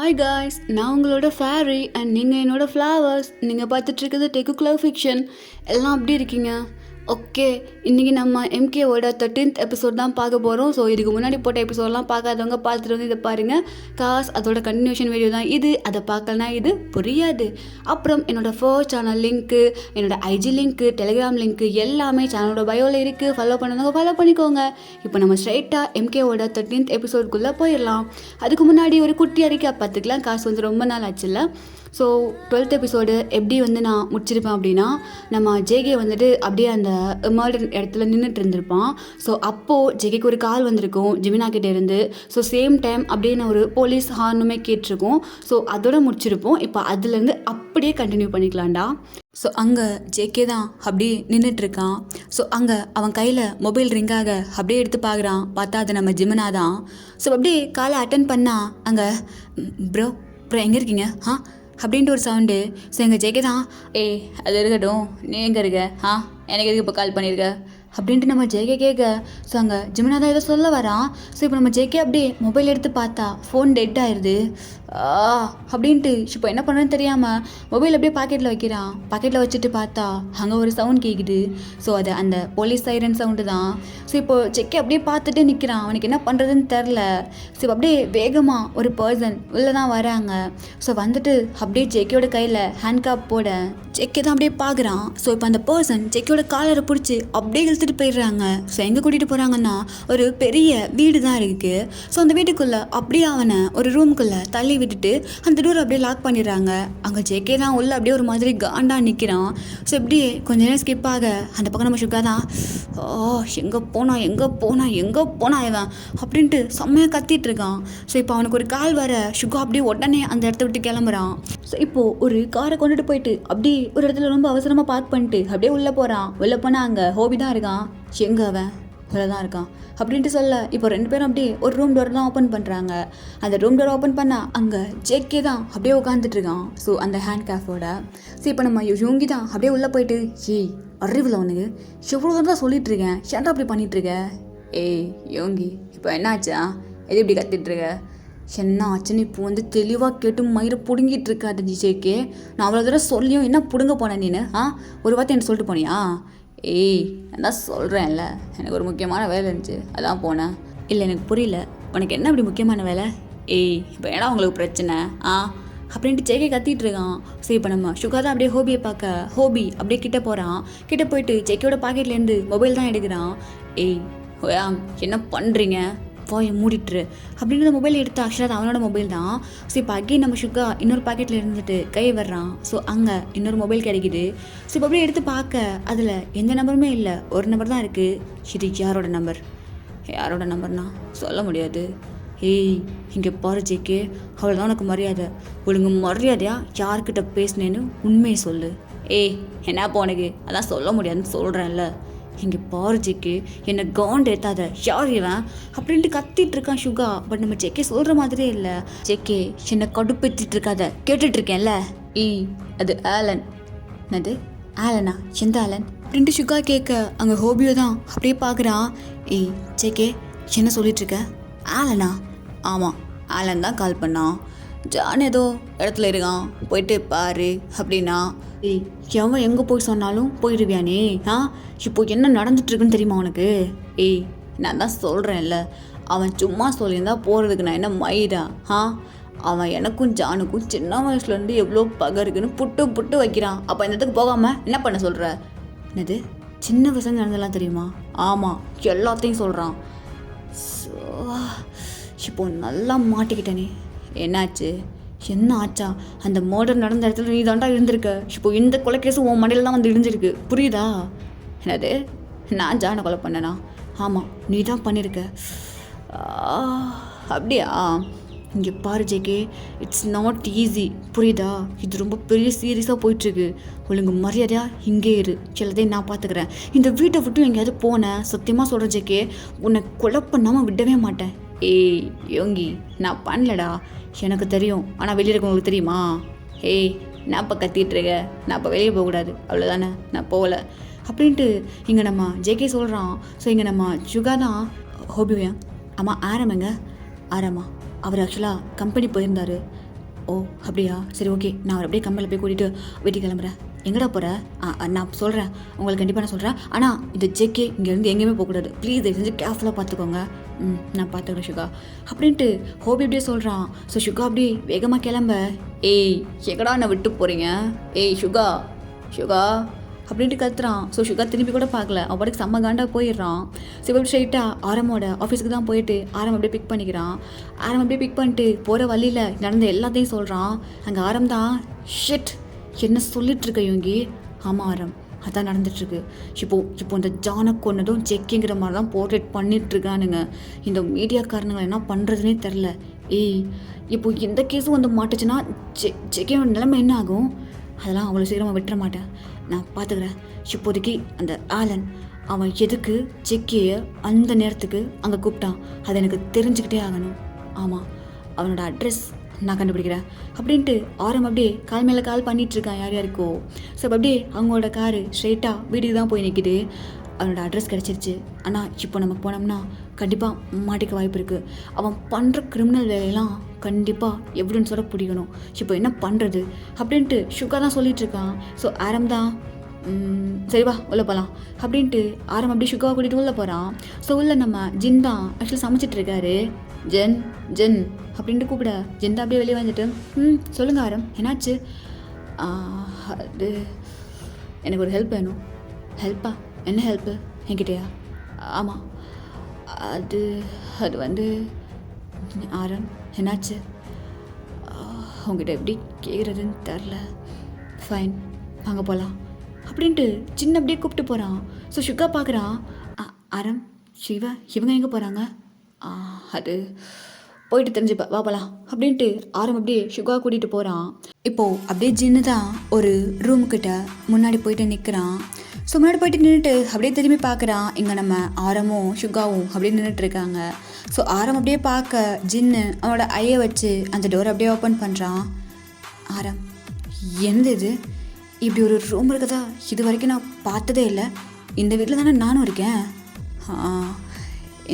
Hi guys, நான் உங்களோட fairy and நீங்கள் என்னோட ஃப்ளவர்ஸ். நீங்கள் பார்த்துட்ருக்குது டெக்கு கிளவ் ஃபிக்ஷன். எல்லாம் அப்படி இருக்கீங்க? ஓகே, இன்றைக்கி நம்ம எம்கேவோட 13th எபிசோட் தான் பார்க்க போகிறோம். ஸோ இதுக்கு முன்னாடி போட்ட எபிசோடெலாம் பார்க்காதவங்க பார்த்துட்டு வந்து இதை பாருங்கள். அதோட கண்டினியூஷன் வீடியோ தான் இது. அதை பார்க்கலனா இது புரியாது. அப்புறம் என்னோடய ஃபர்ஸ்ட் சேனல் லிங்க்கு, என்னோடய ஐஜி லிங்க்கு, டெலிகிராம் லிங்க்கு எல்லாமே சேனலோட பயோவில் இருக்குது. ஃபாலோ பண்ணுங்க, ஃபாலோ பண்ணிக்கோங்க. இப்போ நம்ம ஸ்ட்ரைட்டாக எம்கேவோட 13th எபிசோடுக்குள்ளே போயிடலாம். அதுக்கு முன்னாடி ஒரு குட்டி அறிக்கை பார்த்துக்கலாம். வந்து ரொம்ப நாள் ஆச்சுல்ல. ஸோ 12th எபிசோடு எப்படி நான் முடிச்சிருப்பேன் அப்படின்னா, நம்ம ஜேகே அப்படியே அந்த மர்டர் இடத்துல நின்றுட்டு இருந்திருப்பான். ஸோ அப்போது ஜேகேக்கு ஒரு கால் வந்திருக்கும் ஜிமினா கிட்டே இருந்து. ஸோ சேம் டைம் அப்படியே நான் ஒரு போலீஸ் ஹார்னுமே கேட்டிருக்கோம். ஸோ அதோட முடிச்சிருப்போம். இப்போ அதுலேருந்து அப்படியே கண்டினியூ பண்ணிக்கலாம்டா. ஸோ அங்கே ஜேகே தான் அப்படியே நின்றுட்டுருக்கான். ஸோ அங்கே அவன் கையில் மொபைல் ரிங்காக அப்படியே எடுத்து பார்க்குறான். பார்த்தா அது நம்ம ஜிமினா தான். ஸோ அப்படியே காலை அட்டன் பண்ணால் அங்கே ப்ரோ எங்கே இருக்கீங்க அப்படின்ட்டு ஒரு சவுண்டு. ஸோ எங்கள் ஜேகே தான் அது இருக்கட்டும், நீ எங்கே இருக்க எனக்கு எதுக்கு இப்போ கால் பண்ணியிருக்க அப்படின்ட்டு நம்ம ஜேகே கேட்க. ஸோ அங்கே ஜிமினா தான் ஏதோ சொல்ல வரான். ஸோ இப்போ நம்ம ஜேகே அப்படியே மொபைல் எடுத்து பார்த்தா ஃபோன் டெட் ஆயிடுது அப்படின்ட்டு. இப்போ என்ன பண்ணுறதுன்னு தெரியாமல் மொபைல் அப்படியே பாக்கெட்டில் வைக்கிறான். பாக்கெட்டில் வச்சுட்டு பார்த்தா அங்கே ஒரு சவுண்ட் கேட்குது. ஸோ அது அந்த போலீஸ் சைரன் சவுண்டு தான். ஸோ இப்போது ஜேகே அப்படியே பார்த்துட்டு நிற்கிறான். அவனுக்கு என்ன பண்ணுறதுன்னு தெரில. ஸோ அப்படியே வேகமாக ஒரு பர்சன் உள்ளே தான் வராங்க. ஸோ அப்படியே ஜேகேயோட கையில் ஹேண்ட் காப் போட ஜேகே தான் அப்படியே பார்க்குறான். ஸோ இப்போ அந்த பர்சன் ஜேகேயோட காலரை பிடிச்சி அப்படியே இழுத்துட்டு போயிடுறாங்க. ஸோ எங்கே கூட்டிகிட்டு போகிறாங்கன்னா ஒரு பெரிய வீடு தான் இருக்குது. ஸோ அந்த வீட்டுக்குள்ளே அப்படியே அவனை ஒரு ரூமுக்குள்ளே தள்ளி விட்டுட்டு அந்த டோர் அப்படியே லாக் பண்ணிடுறாங்க. அங்கே ஜேகே தான் உள்ள அப்படியே ஒரு மாதிரி காண்டா நிற்கிறான். ஸோ இப்படியே கொஞ்ச நேரம் ஸ்கிப் ஆக அந்த பக்கம் நம்ம சுகா தான் எங்கே போனா இவன் அப்படின்ட்டு செம்மையாக கத்திட்டு இருக்கான். ஸோ இப்போ அவனுக்கு ஒரு கால் வர சுகா அப்படியே உடனே அந்த இடத்த விட்டு கிளம்புறான். ஸோ இப்போது ஒரு காரை கொண்டுட்டு போயிட்டு அப்படியே ஒரு இடத்துல ரொம்ப அவசரமாக பார்க் பண்ணிட்டு அப்படியே உள்ளே போகிறான். உள்ளே போனால் அங்கே ஹோபி தான் இருக்கான். எங்கே அவன் உள்ளே தான் இருக்கான் அப்படின்ட்டு சொல்ல, இப்போ 2 பேரும் அப்படியே ஒரு ரூம் டோர் தான் ஓப்பன் பண்ணுறாங்க. அந்த ரூம் டோர் ஓப்பன் பண்ணால் அங்கே ஜேகே தான் அப்படியே உட்காந்துட்ருக்கான். ஸோ அந்த ஹேண்ட் கேஃபோட. ஸோ இப்போ நம்ம யோங்கி தான் அப்படியே உள்ளே போயிட்டு அறிவில் அவனுக்கு எவ்வளோ தான் சொல்லிட்டு இருக்கேன், ஏன்டா அப்படி பண்ணிகிட்ருக்க? யோங்கி இப்போ என்னாச்சா? எது இப்படி கத்திட்டுருக்க? என்ன ஆச்சுன்னு இப்போ தெளிவாக கேட்டு மயிரை பிடுங்கிட்டு இருக்காது ஜேகே. நான் அவ்வளோ தடவை சொல்லியும் என்ன பிடுங்க போனேன் நீனு? ஒரு வார்த்தை என்ன சொல்லிட்டு போனியா? நான் தான் சொல்கிறேன்ல, எனக்கு ஒரு முக்கியமான வேலை இருந்துச்சு, அதான் போனேன். இல்லை எனக்கு புரியல, உனக்கு என்ன அப்படி முக்கியமான வேலை? இப்போ ஏன்னா உங்களுக்கு பிரச்சனை அப்படின்ட்டு ஜேகே கத்திட்டு இருக்கான். ஸோ இப்போ நம்ம சுகா தான் அப்படியே ஹோபியை பார்க்க ஹோபி அப்படியே கிட்டே போகிறான். கிட்டே போயிட்டு ஜேகேயோட பாக்கெட்லேருந்து மொபைல் தான் எடுக்கிறான். என்ன பண்ணுறீங்க, போய் மூடிட்டுரு அப்படின்னு அந்த மொபைல் எடுத்து அக்ஷரா அவனோட மொபைல் தான். ஸோ இப்போ அகெயின் நம்ம சுகா இன்னொரு பாக்கெட்டில் இருந்துட்டு கை வர்றான். ஸோ அங்கே இன்னொரு மொபைல் கிடைக்குது. ஸோ இப்போ அப்படியே எடுத்து பார்க்க அதில் எந்த நம்பருமே இல்லை, ஒரு நம்பர் தான் இருக்குது. இது யாரோட நம்பர்னா சொல்ல முடியாது. இங்கே பாரு ஜேகே, அவ்வளோதான் உனக்கு மரியாதை. ஒழுங்கு மரியாதையா யார்கிட்ட பேசினேன்னு உண்மையை சொல்லு. என்ன உனக்கு அதான் சொல்ல முடியாதுன்னு சொல்கிறேன்ல. இங்கே பாரு ஜேகே, என்னை கவுண்ட் ஏற்றாத, யார் இவன் அப்படின்ட்டு கத்திட்டு இருக்கான் சுகா. பட் நம்ம ஜேகே சொல்கிற மாதிரியே இல்லை. ஜேகே என்னை கடுப்பேற்றிட்டு இருக்காத, கேட்டுட்ருக்கேன்ல. அது ஆலன். என்னது ஆலனா? எந்த ஆலன் அப்படின்ட்டு சுகா கேட்க அங்கே ஹோபியோ தான் அப்படியே பார்க்குறான். ஜேகே என்ன சொல்லிட்டுருக்க? ஆலனா? ஆமாம், ஆலன் தான் கால் பண்ணான். ஜான் ஏதோ இடத்துல இருக்கான், போயிட்டு பாரு அப்படின்னா. எவன் எங்கே போய் சொன்னாலும் போயிடுவியானே? இப்போ என்ன நடந்துட்டுருக்குன்னு தெரியுமா உனக்கு? நான் தான் சொல்கிறேன்ல, அவன் சும்மா சொல்லியிருந்தா போகிறதுக்கு நான் என்ன மயிரா? அவன் எனக்கும் ஜானுக்கும் சின்ன வயசுலேருந்து எவ்வளோ பகை இருக்குன்னு புட்டு வைக்கிறான். அப்போ இந்த இடத்துக்கு போகாமல் என்ன பண்ண சொல்கிற? என்னது சின்ன வயசுல நடந்தெல்லாம் தெரியுமா? ஆமாம், எல்லாத்தையும் சொல்கிறான். இப்போ நல்லா மாட்டிக்கிட்டேனே. என்னாச்சு? என்ன ஆச்சா? அந்த மர்டர் நடந்த இடத்துல நீ தாண்டா இருந்திருக்க. இப்போ இந்த கொலை கேஸும் உன் மண்டையில் தான் இடிஞ்சிருக்கு, புரியுதா? என்னது நான் ஜானை கொலை பண்ணேனா? ஆமாம், நீ தான் பண்ணியிருக்க. அப்படியா? இங்கே பாரு ஜேகே, இட்ஸ் நாட் ஈஸி, புரியுதா? இது ரொம்ப பெரிய சீரியஸாக போயிட்டுருக்கு. ஒழுங்கு மரியாதையாக இங்கே இரு, சிலதையும் நான் பார்த்துக்கிறேன். இந்த வீட்டை விட்டு எங்கேயாவது போனேன், சத்தியமாக சொல்கிறேன் ஜேகே, உன்னை கொலை பண்ணாமல் விடவே மாட்டேன். யோங்கி நான் பண்ணலடா, எனக்கு தெரியும். ஆனால் வெளியே இருக்கவங்களுக்கு தெரியுமா? நான் இப்போ கத்திட்டுருக்க, நான் இப்போ வெளியே போகக்கூடாது, அவ்வளோதானே, நான் போகலை அப்படின்ட்டு இங்கே நம்ம ஜேகே சொல்கிறான். ஸோ இங்கே நம்ம சுகா தான் ஹோபியா. ஆமாம், ஆரம்பங்க. அவர் ஆக்சுவலாக கம்பெனி போயிருந்தார். ஓ அப்படியா, சரி ஓகே, நான் அவர் அப்படியே கம்பெனியில் போய் கூட்டிகிட்டு வீட்டுக்கு கிளம்புறேன். எங்கடா போகிற? நான் சொல்கிறேன், உங்களுக்கு கண்டிப்பாக நான் சொல்கிறேன். ஆனால் இந்த ஜேகே இங்கேருந்து எங்கேயுமே போகக்கூடாது ப்ளீஸ், தயவு செஞ்சு கேர்ஃபுல்லாக பார்த்துக்கோங்க. நான் பார்த்துக்கிறேன் சுகா அப்படின்ட்டு ஹோபி அப்படியே சொல்கிறான். ஸோ சுகா அப்படியே வேகமாக கிளம்ப, ஏய் எங்கடா என்னை விட்டு போகிறீங்க, ஏய் சுகா சுகா அப்படின்ட்டு கத்துறான். ஸோ சுகா திரும்பி கூட பார்க்கல, அவன் பாட்டுக்கு செம்ம காண்டா போயிடுறான். ஸோ இப்போ ஸ்ட்ரைட்டாக ஆரமோட ஆஃபீஸுக்கு தான் போயிட்டு ஆரம் அப்படியே பிக் பண்ணிக்கிறான். ஆரம் அப்படியே பிக் பண்ணிட்டு போகிற வழியில் நடந்த எல்லாத்தையும் சொல்கிறான். அங்கே ஆரம் தான், ஷிட் என்ன சொல்லிட்டுருக்க யோங்கி? ஆமாம் ஆரம், அதான் நடந்துட்டுருக்கு. இப்போ இந்த ஜானை கொன்னதும் செக்கிங்கிற மாதிரி தான் போர்ட்ரேட் பண்ணிகிட்ருக்கானுங்க. இந்த மீடியாக்காரனுங்களை என்ன பண்ணுறதுனே தெரில. ஏய் இப்போ எந்த கேஸும் வந்து மாட்டுச்சுன்னா செக்கியோட நிலைமை என்ன ஆகும்? அதெல்லாம் அவ்வளோ சீக்கிரமாக விட்டுற மாட்டேன், நான் பார்த்துக்கிறேன். இப்போதைக்கு அந்த ஆலன் அவன் எதுக்கு செக்கியை அந்த நேரத்துக்கு அங்கே கூப்பிட்டான் அதை எனக்கு தெரிஞ்சுக்கிட்டே ஆகணும். ஆமாம், அவனோட அட்ரஸ் நான் கண்டுபிடிக்கிறேன் அப்படின்ட்டு ஆரம் அப்படியே கால் மேலே கால் பண்ணிகிட்ருக்கான் யார் யாருக்கோ. ஸோ அப்படியே அவங்களோட காரு ஸ்ட்ரெயிட்டாக வீட்டுக்கு தான் போய் நிற்கிது. அவனோட அட்ரஸ் கிடச்சிருச்சு. ஆனால் இப்போ நம்ம போனோம்னா கண்டிப்பாக மாட்டிக்க வாய்ப்பு இருக்குது. அவன் பண்ணுற கிரிமினல் வேலையெல்லாம் கண்டிப்பாக எவிடன்ஸோட பிடிக்கணும். இப்போ என்ன பண்ணுறது அப்படின்ட்டு சுகா தான் சொல்லிகிட்ருக்கான். ஸோ ஆரம் தான், சரிவா உள்ளே போகலாம் அப்படின்ட்டு ஆரம் அப்படியே சுகாவை கூட்டிகிட்டு உள்ளே போகிறான். ஸோ உள்ளே நம்ம ஜின் தான் ஆக்சுவலாக சமைச்சிட்ருக்காரு. ஜென் ஜென் அப்படின்ட்டு கூப்பிட ஜென் தான் அப்படியே வெளியே வந்துட்டு, சொல்லுங்கள் ஆரம் என்னாச்சு? அது எனக்கு ஒரு ஹெல்ப் வேணும். ஹெல்ப்பா? என்ன ஹெல்ப்பு? என்கிட்டயா? ஆமாம், அது அது வந்து ஆரம் என்னாச்சு? உங்ககிட்ட எப்படி கேட்குறதுன்னு தெரில. ஃபைன் வாங்க போகலாம் அப்படின்ட்டு சின்ன அப்படியே கூப்பிட்டு போகிறான். ஸோ சுகா பார்க்குறான். ஆரம் சிவா இவங்க எங்கே போகிறாங்க? அது போயிட்டு தெரிஞ்சுப்பா வா போகலாம் அப்படின்ட்டு ஆரம் அப்படியே சுகா கூட்டிகிட்டு போகிறான். இப்போது அப்படியே ஜின்னு தான் ஒரு ரூமுக்கிட்ட முன்னாடி போயிட்டு நிற்கிறான். ஸோ முன்னாடி போயிட்டு நின்றுட்டு அப்படியே திரும்பி பார்க்குறான். இங்கே நம்ம ஆரமும் சுகாவும் அப்படியே நின்றுட்டுருக்காங்க. ஸோ ஆரம் அப்படியே பார்க்க ஜின்னு அவனோட ஐயை வச்சு அந்த டோரை அப்படியே ஓப்பன் பண்ணுறான். ஆரம் என்னது இது? இப்படி ஒரு ரூம் இருக்கதா இது வரைக்கும் நான் பார்த்ததே இல்லை. இந்த வீட்டில் தானே நானும் இருக்கேன்.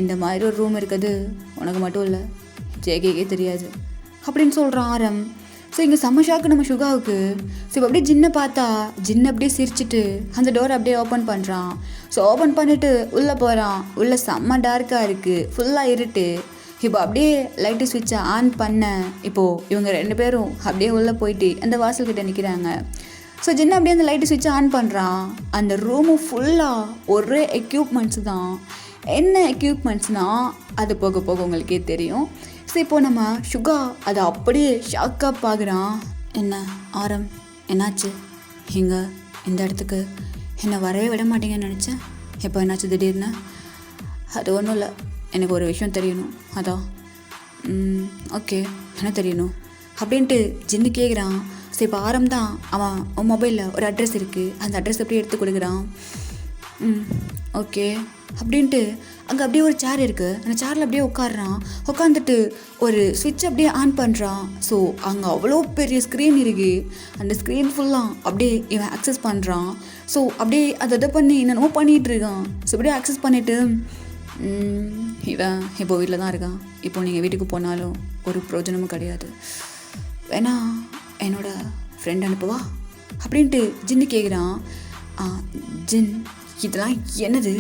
இந்த மாதிரி ஒரு ரூம் இருக்குது உனக்கு மட்டும் இல்லை, ஜேகேக்கே தெரியாது அப்படின்னு சொல்கிறான் ஆரம். ஸோ இங்கே செம்ம ஷாக்கு நம்ம சுகாவுக்கு. ஸோ இப்போ அப்படியே ஜின்னை பார்த்தா ஜின்னு அப்படியே சிரிச்சிட்டு அந்த டோரை அப்படியே ஓப்பன் பண்ணுறான். ஸோ ஓப்பன் பண்ணிவிட்டு உள்ளே போகிறான். உள்ளே செம்ம டார்க்காக இருக்குது, ஃபுல்லாக இருட்டு. இப்போ அப்படியே லைட்டு ஸ்விட்சை ஆன் பண்ண இப்போது இவங்க 2 பேரும் அப்படியே உள்ளே போயிட்டு அந்த வாசல்கிட்ட நிற்கிறாங்க. ஸோ ஜின்னு அப்படியே அந்த லைட்டு ஸ்விட்சை ஆன் பண்ணுறான். அந்த ரூமு ஃபுல்லாக ஒரே எக்யூப்மெண்ட்ஸ் தான். என்ன எக்யூப்மெண்ட்ஸ்னால் அது போக போக உங்களுக்கே தெரியும். ஸோ இப்போ நம்ம சுகா அதை அப்படியே ஷாக்காக பார்க்குறான். என்ன ஆரம் என்னாச்சு? இங்கே இந்த இடத்துக்கு என்னை வரவே விட மாட்டீங்கன்னு நினச்சேன். எப்போ என்னாச்சு திடீர்னு? அது ஒன்றும் இல்லை, எனக்கு ஒரு விஷயம் தெரியணும், அதான். ஓகே என்ன தெரியணும் அப்படின்ட்டு ஜின்னு கேட்குறான். ஸோ இப்போ ஆரம் தான் அவன் மொபைலில் ஒரு அட்ரஸ் இருக்குது, அந்த அட்ரஸ் அப்படியே எடுத்து கொடுக்குறான். ஓகே அப்படின்ட்டு அங்கே அப்படியே ஒரு சேர் இருக்குது, அந்த சேரில் அப்படியே உட்காடுறான். உட்காந்துட்டு ஒரு ஸ்விட்ச் அப்படியே ஆன் பண்ணுறான். ஸோ அங்கே அவ்வளோ பெரிய ஸ்க்ரீன் இருக்குது. அந்த ஸ்க்ரீன் ஃபுல்லாக அப்படியே இவன் ஆக்சஸ் பண்ணுறான். ஸோ அப்படியே அதை பண்ணி என்னென்னமோ பண்ணிகிட்ருக்கான். ஸோ அப்படியே ஆக்சஸ் பண்ணிவிட்டு இவன் இப்போ வீட்டில் தான் இருக்கான். இப்போ நீங்கள் வீட்டுக்கு போனாலும் ஒரு பிரயோஜனமும் கிடையாது, வேணா என்னோட ஃப்ரெண்ட் அனுப்புவா அப்படின்ட்டு ஜின்னு கேட்குறான். ஜின் இதெல்லாம் என்னது?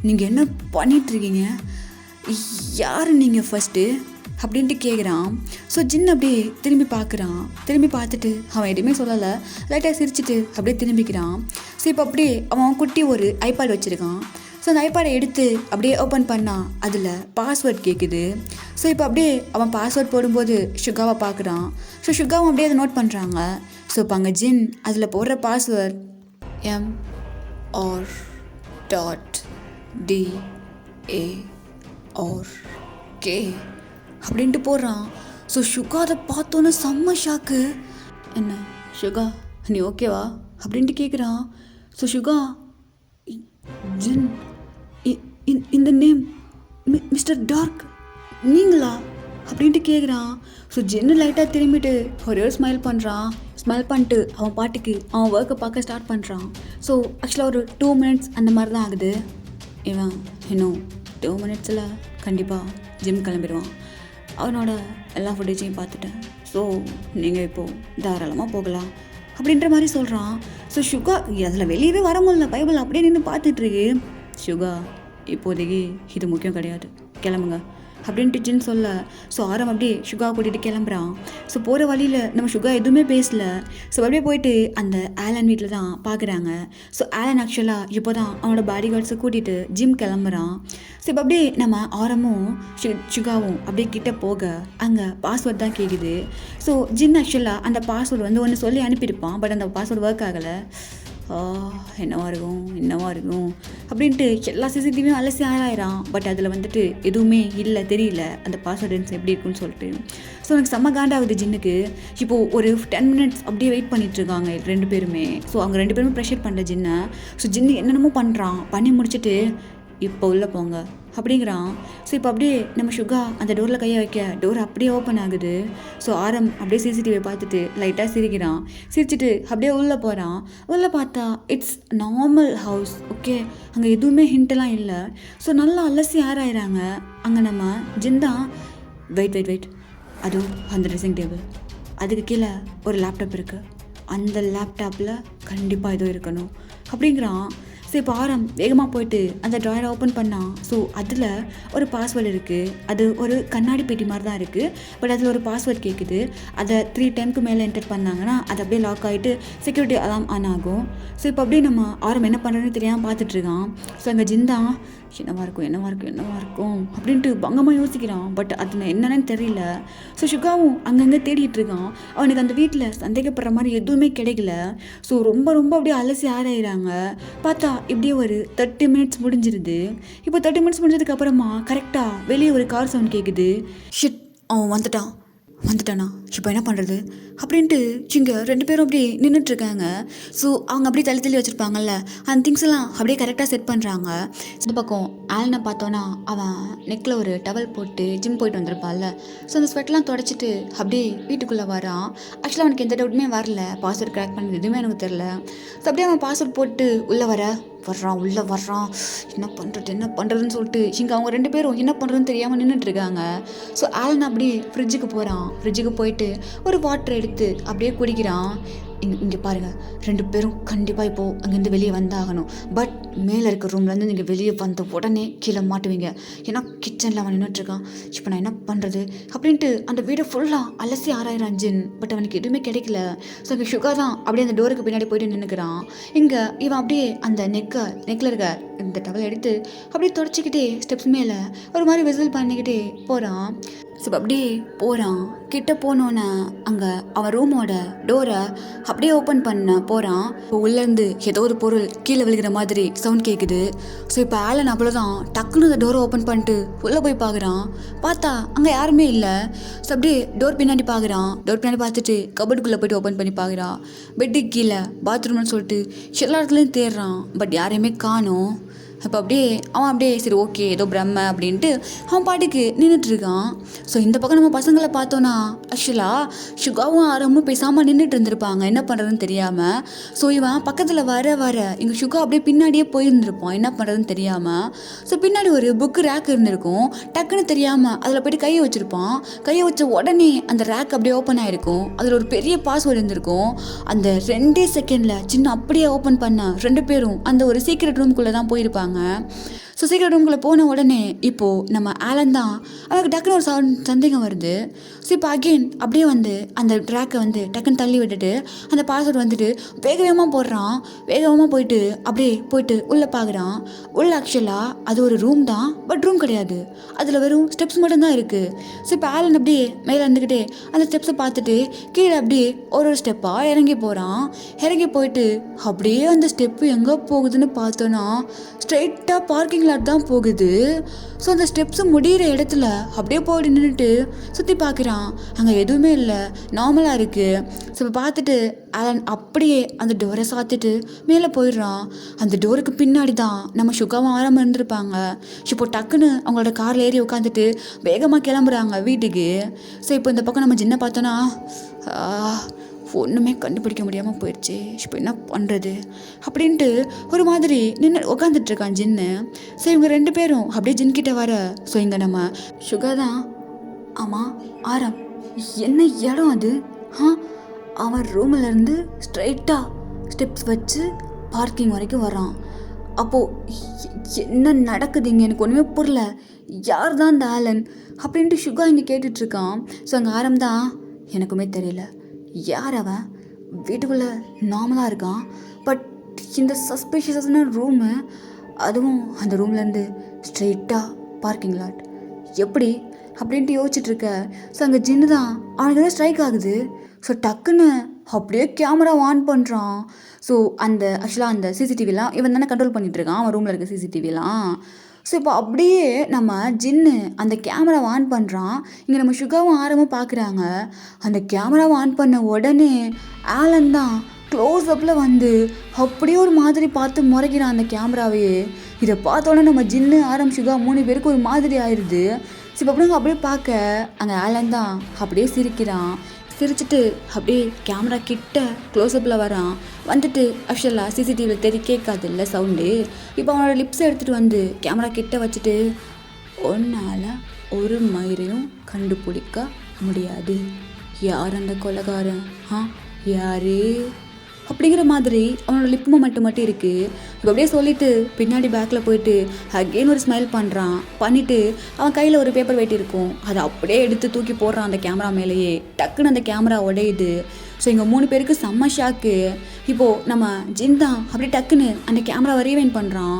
நீங்கள் என்ன பண்ணிகிட்ருக்கீங்க? யார் நீங்கள் ஃபஸ்ட்டு அப்படின்ட்டு கேட்குறான். ஸோ ஜின் அப்படியே திரும்பி பார்க்குறான். திரும்பி பார்த்துட்டு அவன் எதுவுமே சொல்லலை, லைட்டாக சிரிச்சிட்டு அப்படியே திரும்பிக்கிறான். ஸோ இப்போ அப்படியே அவன் குட்டி ஒரு ஐபேட் வச்சுருக்கான். ஸோ அந்த ஐபேடை எடுத்து அப்படியே ஓப்பன் பண்ணால் அதில் பாஸ்வேர்ட் கேட்குது. ஸோ இப்போ அப்படியே அவன் பாஸ்வேர்ட் போடும்போது சுகாவை பார்க்குறான். ஸோ சுகாவும் அப்படியே அதை நோட் பண்ணுறாங்க. ஸோ இப்போ அங்கே ஜின் அதில் போடுற பாஸ்வேர்ட் MR.DAORK அப்படின்ட்டு போடுறான். ஸோ சுகா அதை பார்த்தோன்னே செம்ம ஷாக்கு. என்ன சுகா நீ ஓகேவா அப்படின்ட்டு கேட்குறான். ஸோ சுகா ஜின் இந்த நேம் மிஸ்டர் டார்க் நீங்களா அப்படின்ட்டு கேட்குறான். ஸோ ஜின்னு லைட்டாக திரும்பிட்டு ஒரே ஒரு ஸ்மைல் பண்ணுறான். ஸ்மைல் பண்ணிட்டு அவன் பாட்டுக்கு அவன் ஒர்க்கை பார்க்க ஸ்டார்ட் பண்ணுறான். ஸோ ஆக்சுவலாக ஒரு 2 minutes அந்த மாதிரி தான் ஆகுது. இவன் இன்னும் 2 minutes கண்டிப்பாக ஜிம் கிளம்பிடுவான். அவனோட எல்லா ஃபுட்டேஜையும் பார்த்துட்டேன். ஸோ ஸோ நீங்கள் இப்போது தாராளமாக போகலாம் அப்படின்ற மாதிரி சொல்கிறான். ஸோ சுகா அதில் வெளியவே வர முடியல, பைபிள் அப்படியே நின்று பார்த்துட்ருக்கு. சுகா இப்போதைக்கு இது முக்கியம் கிடையாது, கிளம்புங்க அப்படின்ட்டு ஜின் சொல்ல. ஸோ ஆரம் அப்படியே சுகா கூட்டிகிட்டு கிளம்புறான். ஸோ போகிற வழியில் நம்ம சுகா எதுவுமே பேசல. ஸோ அப்படியே போயிட்டு அந்த ஆலன் வீட்டில் தான் பார்க்குறாங்க. ஸோ ஆலன் ஆக்சுவலாக இப்போ தான் அவனோட பாடி கார்ட்ஸை கூட்டிகிட்டு ஜிம் கிளம்புறான். ஸோ இப்போ அப்படியே நம்ம ஆரமும் சுகாவும் அப்படியே கிட்ட போக அங்கே பாஸ்வேர்ட் தான் கேட்குது. ஸோ ஜின் ஆக்சுவலாக அந்த பாஸ்வேர்டு வந்து ஒன்று சொல்லி அனுப்பியிருப்பான், பட் அந்த பாஸ்வேர்டு ஒர்க் ஆகலை. என்னவா இருக்கும் அப்படின்ட்டு எல்லா சிசிடிவியும் அலசி ஆராயிறான். பட் அதில் வந்துட்டு எதுவுமே இல்லை, தெரியல அந்த பாஸ்வேர்டன்ஸ் எப்படி இருக்குன்னு சொல்லிட்டு. ஸோ எனக்கு செம்ம காண்டாகுது ஜின்னுக்கு. இப்போது ஒரு 10 மினிட்ஸ் அப்படியே வெயிட் பண்ணிகிட்ருக்காங்க 2 பேருமே. ஸோ அவங்க 2 பேருமே ப்ரெஷர் பண்ணுற ஜின்னை. ஸோ ஜின்னு என்னென்னமோ பண்ணுறான், பண்ணி முடிச்சுட்டு இப்போ உள்ளே போங்க அப்படிங்கிறான். ஸோ இப்போ அப்படியே நம்ம சுகா அந்த டோரில் கையை வைக்க டோர் அப்படியே ஓப்பன் ஆகுது. ஸோ ஆரம் அப்படியே சிசிடிவியை பார்த்துட்டு லைட்டாக சிரிக்கிறான். சிரிச்சுட்டு அப்படியே உள்ளே போகிறான். உள்ளே பார்த்தா இட்ஸ் நார்மல் ஹவுஸ். ஓகே, அங்கே எதுவுமே ஹிண்ட்டெல்லாம் இல்லை. ஸோ நல்லா அலசி ஆராயிறாங்க. அங்கே நம்ம ஜிந்தான் வெயிட் அதுவும் அந்த ட்ரெஸ்ஸிங் டேபிள், அதுக்கு கீழே ஒரு லேப்டாப் இருக்குது, அந்த லேப்டாப்பில் கண்டிப்பாக ஏதோ இருக்கணும் அப்படிங்கிறான். ஸோ இப்போ ஆரம் வேகமாக போயிட்டு அந்த ட்ராயரை ஓப்பன் பண்ணான். ஸோ அதில் ஒரு பாஸ்வேர்டு இருக்குது. அது ஒரு கண்ணாடி பெட்டி மாதிரி தான் இருக்குது, பட் அதில் ஒரு பாஸ்வேர்டு கேட்குது. அதை 3 டைமுக்கு மேலே என்டர் பண்ணாங்கன்னா அது அப்படியே லாக் ஆகிட்டு செக்யூரிட்டி அலாம் ஆன் ஆகும். ஸோ இப்போ அப்படியே நம்ம ஆரம் என்ன பண்ணுறதுன்னு தெரியாமல் பார்த்துட்ருக்கான். ஸோ அங்கே ஜிந்தான் என்னவா இருக்கும் அப்படின்ட்டு பங்கமாக யோசிக்கிறான். பட் அது என்னன்னு தெரியல. ஸோ சுகாவும் அங்கங்கே தேடிட்டு இருக்கான். அவனுக்கு அந்த வீட்டில் சந்தேகப்படுற மாதிரி எதுவுமே கிடைக்கல. ஸோ ரொம்ப அப்படியே அலசி ஆராயிறாங்க. பார்த்தா இப்படியே ஒரு 30 மினிட்ஸ் முடிஞ்சிருது. இப்போ 30 மினிட்ஸ் முடிஞ்சதுக்கு அப்புறமா கரெக்டாக வெளியே ஒரு கார் சவுண்ட் கேட்குது. ஷிட், அவன் வந்துட்டானா இப்போ என்ன பண்ணுறது அப்படின்ட்டு இங்கே 2 பேரும் அப்படியே நின்றுட்டுருக்காங்க. ஸோ அவங்க அப்படியே தள்ளி வச்சுருப்பாங்கல்ல, அந்த திங்ஸ் எல்லாம் அப்படியே கரெக்டாக செட் பண்ணுறாங்க. இந்த பக்கம் ஆலனை பார்த்தோன்னா அவன் நெக்கில் ஒரு டவல் போட்டு ஜிம் போயிட்டு வந்திருப்பான்ல. ஸோ அந்த ஸ்வெட்லாம் தொடச்சிட்டு அப்படியே வீட்டுக்குள்ளே வரான். ஆக்சுவலாக அவனுக்கு எந்த டவுட்டுமே வரல, பாஸ்வேர்ட் கிராக் பண்ணது எதுவுமே எனக்கு தெரில. ஸோ அப்படியே அவன் பாஸ்வேர்ட் போட்டு உள்ளே வர்றான். என்ன பண்ணுறதுன்னு சொல்லிட்டு இங்கே அவங்க 2 பேரும் என்ன பண்ணுறதுன்னு தெரியாமல் நின்றுட்டுருக்காங்க. ஸோ ஆலன் அப்படியே ஃப்ரிட்ஜுக்கு போகிறான். ஃப்ரிட்ஜுக்கு போயிட்டு ஒரு வாட்டர் எடுத்து அப்படியே குடிக்கிறான். இங்கே பாருங்கள், 2 பேரும் கண்டிப்பாக இப்போது அங்கேருந்து வெளியே வந்தாகணும். பட் மேலே இருக்க ரூம்லேருந்து நீங்கள் வெளியே வந்த உடனே கீழே மாட்டுவீங்க. ஏன்னா கிச்சனில் அவன் நின்றுட்டுருக்கான். இப்போ நான் என்ன பண்ணுறது அப்படின்ட்டு அந்த வீடை ஃபுல்லாக அலசி ஆராயிறான் ஜின். பட் அவனுக்கு எதுவுமே கிடைக்கல. ஸோ இங்கே சுகா தான் அப்படியே அந்த டோருக்கு பின்னாடி போயிட்டு நின்றுக்கிறான். இங்கே இவன் அப்படியே அந்த நெக்கில் இருக்க இந்த டவல் எடுத்து அப்படியே தொடச்சிக்கிட்டே ஸ்டெப்ஸ் மேலே ஒரு மாதிரி விசில் பண்ணிக்கிட்டே போகிறான். ஸோ அப்படியே போகிறான். கிட்ட போனோன்னே அங்கே அவன் ரூமோட டோரை அப்படியே ஓப்பன் பண்ண போகிறான். இப்போ உள்ளேருந்து ஏதோ ஒரு பொருள் கீழே விழுகிற மாதிரி சவுண்ட் கேட்குது. ஸோ இப்போ ஆலன் அவ்வளோதான் டக்குன்னு அந்த டோரை ஓப்பன் பண்ணிட்டு உள்ளே போய் பார்க்குறான். பார்த்தா அங்கே யாருமே இல்லை. ஸோ அப்படியே டோர் பின்னாடி பார்க்குறான். டோர் பின்னாடி பார்த்துட்டு கபோர்டுக்குள்ளே போய்ட்டு ஓப்பன் பண்ணி பார்க்குறான். பெட்டுக்கு கீழே பாத்ரூம்னு சொல்லிட்டு எல்லா இடத்துலையும் தேடுறான். பட் யாரையுமே காணோம். அப்போ அப்படியே அவன் அப்படியே சரி ஓகே ஏதோ பிரம்ம அப்படின்ட்டு அவன் பாட்டுக்கு நின்றுட்டுருக்கான். ஸோ இந்த பக்கம் நம்ம பசங்களை பார்த்தோன்னா ஆக்சுவலாக சுகாவும் ஆரமும் பேசாமல் நின்றுட்டு இருந்திருப்பாங்க என்ன பண்ணுறதுன்னு தெரியாமல். ஸோ இவன் பக்கத்தில் வர இங்கே சுகா அப்படியே பின்னாடியே போயிருந்திருப்பான் என்ன பண்ணுறதுன்னு தெரியாமல். ஸோ பின்னாடி ஒரு புக்கு ரேக் இருந்திருக்கும். டக்குன்னு தெரியாமல் அதில் போய்ட்டு கையை வச்சுருப்பான். கையை வச்ச உடனே அந்த ரேக் அப்படியே ஓப்பன் ஆகிருக்கும். அதில் ஒரு பெரிய பாஸ்வேர்டு இருந்திருக்கும். அந்த 2 செகண்டில் சின்ன அப்படியே ஓப்பன் பண்ண 2 பேரும் அந்த ஒரு சீக்ரெட் ரூம்குள்ளே தான் போயிருப்பாங்க. ஸோ சீக்கிரம் ரூம்குள்ளே போன உடனே இப்போது நம்ம ஆலன் தான் அவனுக்கு டக்குன்னு ஒரு சந்தேகம் வருது. ஸோ இப்போ அகெயின் அப்படியே வந்து அந்த ட்ராக்கை வந்து டக்குன்னு தள்ளி விட்டுட்டு அந்த பாஸ்வேர்டு வந்துட்டு வேகமாக போடுறான். வேகமாக போயிட்டு அப்படியே போயிட்டு உள்ளே பார்க்குறான். உள்ள ஆக்சுவலாக அது ஒரு ரூம் தான், பட் ரூம் கிடையாது. அதில் வெறும் ஸ்டெப்ஸ் மட்டும்தான் இருக்குது. ஸோ இப்போ ஆலன் அப்படியே மேலே இருந்துக்கிட்டே அந்த ஸ்டெப்ஸை பார்த்துட்டு கீழே அப்படியே ஒரு ஸ்டெப்பாக இறங்கி போகிறான். இறங்கி போயிட்டு அப்படியே அந்த ஸ்டெப்பு எங்கே போகுதுன்னு பார்த்தோன்னா ஸ்ட்ரெயிட்டாக பார்க்கிங் லாட் தான் போகுது. ஸோ அந்த ஸ்டெப்ஸு முடிகிற இடத்துல அப்படியே போய் நின்றுட்டு சுற்றி பார்க்குறான். அங்கே எதுவுமே இல்லை, நார்மலாக இருக்குது. ஸோ இப்போ பார்த்துட்டு ஆலன் அப்படியே அந்த டோரை சாத்திட்டு மேலே போயிடுறான். அந்த டோருக்கு பின்னாடி தான் நம்ம சுகாவும் ஆரம்பம் இருந்திருப்பாங்க. இப்போ டக்குன்னு அவங்களோட காரில் ஏறி உட்காந்துட்டு வேகமாக கிளம்புறாங்க வீட்டுக்கு. ஸோ இப்போ இந்த பக்கம் நம்ம ஜின்னை பார்த்தோன்னா ஒன்றுமே கண்டுபிடிக்க முடியாமல் போயிடுச்சு, இப்போ என்ன பண்ணுறது அப்படின்ட்டு ஒரு மாதிரி நின்று உட்காந்துட்ருக்கான் ஜின்னு. ஸோ இவங்க 2 பேரும் அப்படியே ஜின்கிட்ட வர. ஸோ இங்கே நம்ம சுகா தான் ஆமாம் ஆரம் என்ன இடம் அது? அவன் ரூமில் இருந்து ஸ்ட்ரைட்டாக ஸ்டெப்ஸ் வச்சு பார்க்கிங் வரைக்கும் வரான். அப்போது என்ன நடக்குதுங்க? எனக்கு ஒன்றுமே புரியல. யார் தான் இந்த ஆலன் அப்படின்ட்டு சுகா இங்கே கேட்டுட்ருக்கான். ஸோ அங்கே ஆரம்பம் எனக்குமே தெரியல யார் அவன். வீட்டுக்குள்ளே நார்மலாக இருக்கான், பட் இந்த சஸ்பீஷியஸான ரூமு, அதுவும் அந்த ரூம்லேருந்து ஸ்ட்ரெயிட்டாக பார்க்கிங் லாட் எப்படி அப்படின்ட்டு யோசிச்சுட்ருக்க. ஸோ அங்கே ஜின்னு தான் அவனுக்கு எதாவது ஸ்ட்ரைக் ஆகுது. ஸோ டக்குன்னு அப்படியே கேமரா ஆன் பண்ணுறான். ஸோ அந்த ஆக்சுவலாக அந்த சிசிடிவிலாம் இவன் தானே கண்ட்ரோல் பண்ணிகிட்ருக்கான், அவன் ரூமில் இருக்க சிசிடிவிலாம். ஸோ இப்போ அப்படியே நம்ம ஜின்னு அந்த கேமராவை ஆன் பண்ணுறான். இங்கே நம்ம சுகாவும் ஆரம்பம் பார்க்குறாங்க. அந்த கேமராவை ஆன் பண்ண உடனே ஆலன் தான் க்ளோஸ்அப்பில் வந்து அப்படியே ஒரு மாதிரி பார்த்து முறைக்கிறான் அந்த கேமராவையே. இதை பார்த்தோன்னே நம்ம ஜின்னு சுகா 3 பேருக்கு ஒரு மாதிரி ஆயிடுது. ஸோ இப்போ அப்படியே பார்க்க அங்கே ஆலன் தான் அப்படியே சிரிக்கிறான். சிரிச்சுட்டு அப்படியே கேமரா கிட்ட க்ளோஸ்அப்பில் வரான். வந்துட்டு ஆக்சுவலாக சிசிடிவியில் கேட்காது இல்லை சவுண்டு. இப்போ அவனோட லிப்ஸை எடுத்துகிட்டு வந்து கேமரா கிட்ட வச்சுட்டு, ஒன்னால் ஒரு மயிரையும் கண்டுபிடிக்க முடியாது. யார் அந்த கொலைகாரன்? யாரு அப்படிங்கிற மாதிரி அவனோட லிப் மட்டும் இருக்குது. இப்போ அப்படியே சொல்லிவிட்டு பின்னாடி பேக்கில் போயிட்டு அகெயின் ஒரு ஸ்மைல் பண்ணுறான். பண்ணிவிட்டு அவன் கையில் ஒரு பேப்பர் வெயிட் இருக்கும், அதை அப்படியே எடுத்து தூக்கி போடுறான் அந்த கேமரா மேலேயே. டக்குன்னு அந்த கேமரா உடையுது. ஸோ இங்கே 3 பேருக்கு செம்ம ஷாக்கு. இப்போது நம்ம ஜின் தான் அப்படியே டக்குன்னு அந்த கேமராவை ரீவைண்ட் பண்ணுறான்.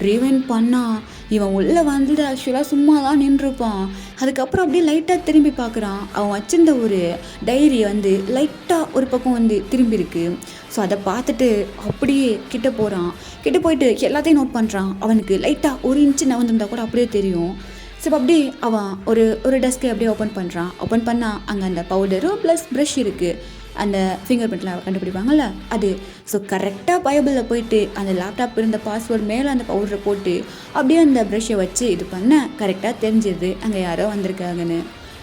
ரீவைண்ட் பண்ணால் இவன் உள்ளே வந்துட்டு ஆக்சுவலாக சும்மா தான் நின்றுருப்பான். அதுக்கப்புறம் அப்படியே லைட்டாக திரும்பி பார்க்குறான். அவன் வச்சிருந்த ஒரு டைரி வந்து லைட்டாக ஒரு பக்கம் வந்து திரும்பி இருக்கு. ஸோ அதை பார்த்துட்டு அப்படியே கிட்ட போகிறான். கிட்ட போயிட்டு எல்லாத்தையும் நோட் பண்ணுறான். அவனுக்கு லைட்டாக 1 இன்ச்சு நவந்திருந்தா கூட அப்படியே தெரியும். ஸோ அப்படியே அவன் ஒரு டெஸ்க்கை அப்படியே ஓப்பன் பண்ணுறான். ஓப்பன் பண்ணால் அங்கே அந்த பவுடரும் ப்ளஸ் ப்ரஷ் இருக்குது, அந்த ஃபிங்கர் பிரிண்ட்லாம் கண்டுபிடிப்பாங்கள்ல அது. ஸோ கரெக்டாக பைபிளில் போயிட்டு அந்த லேப்டாப் இருந்த பாஸ்வேர்டு மேலே அந்த பவுடரை போட்டு அப்படியே அந்த ப்ரஷ்ஷை வச்சு இது பண்ண கரெக்டாக தெரிஞ்சிது அங்கே யாரோ வந்திருக்காங்கன்னு.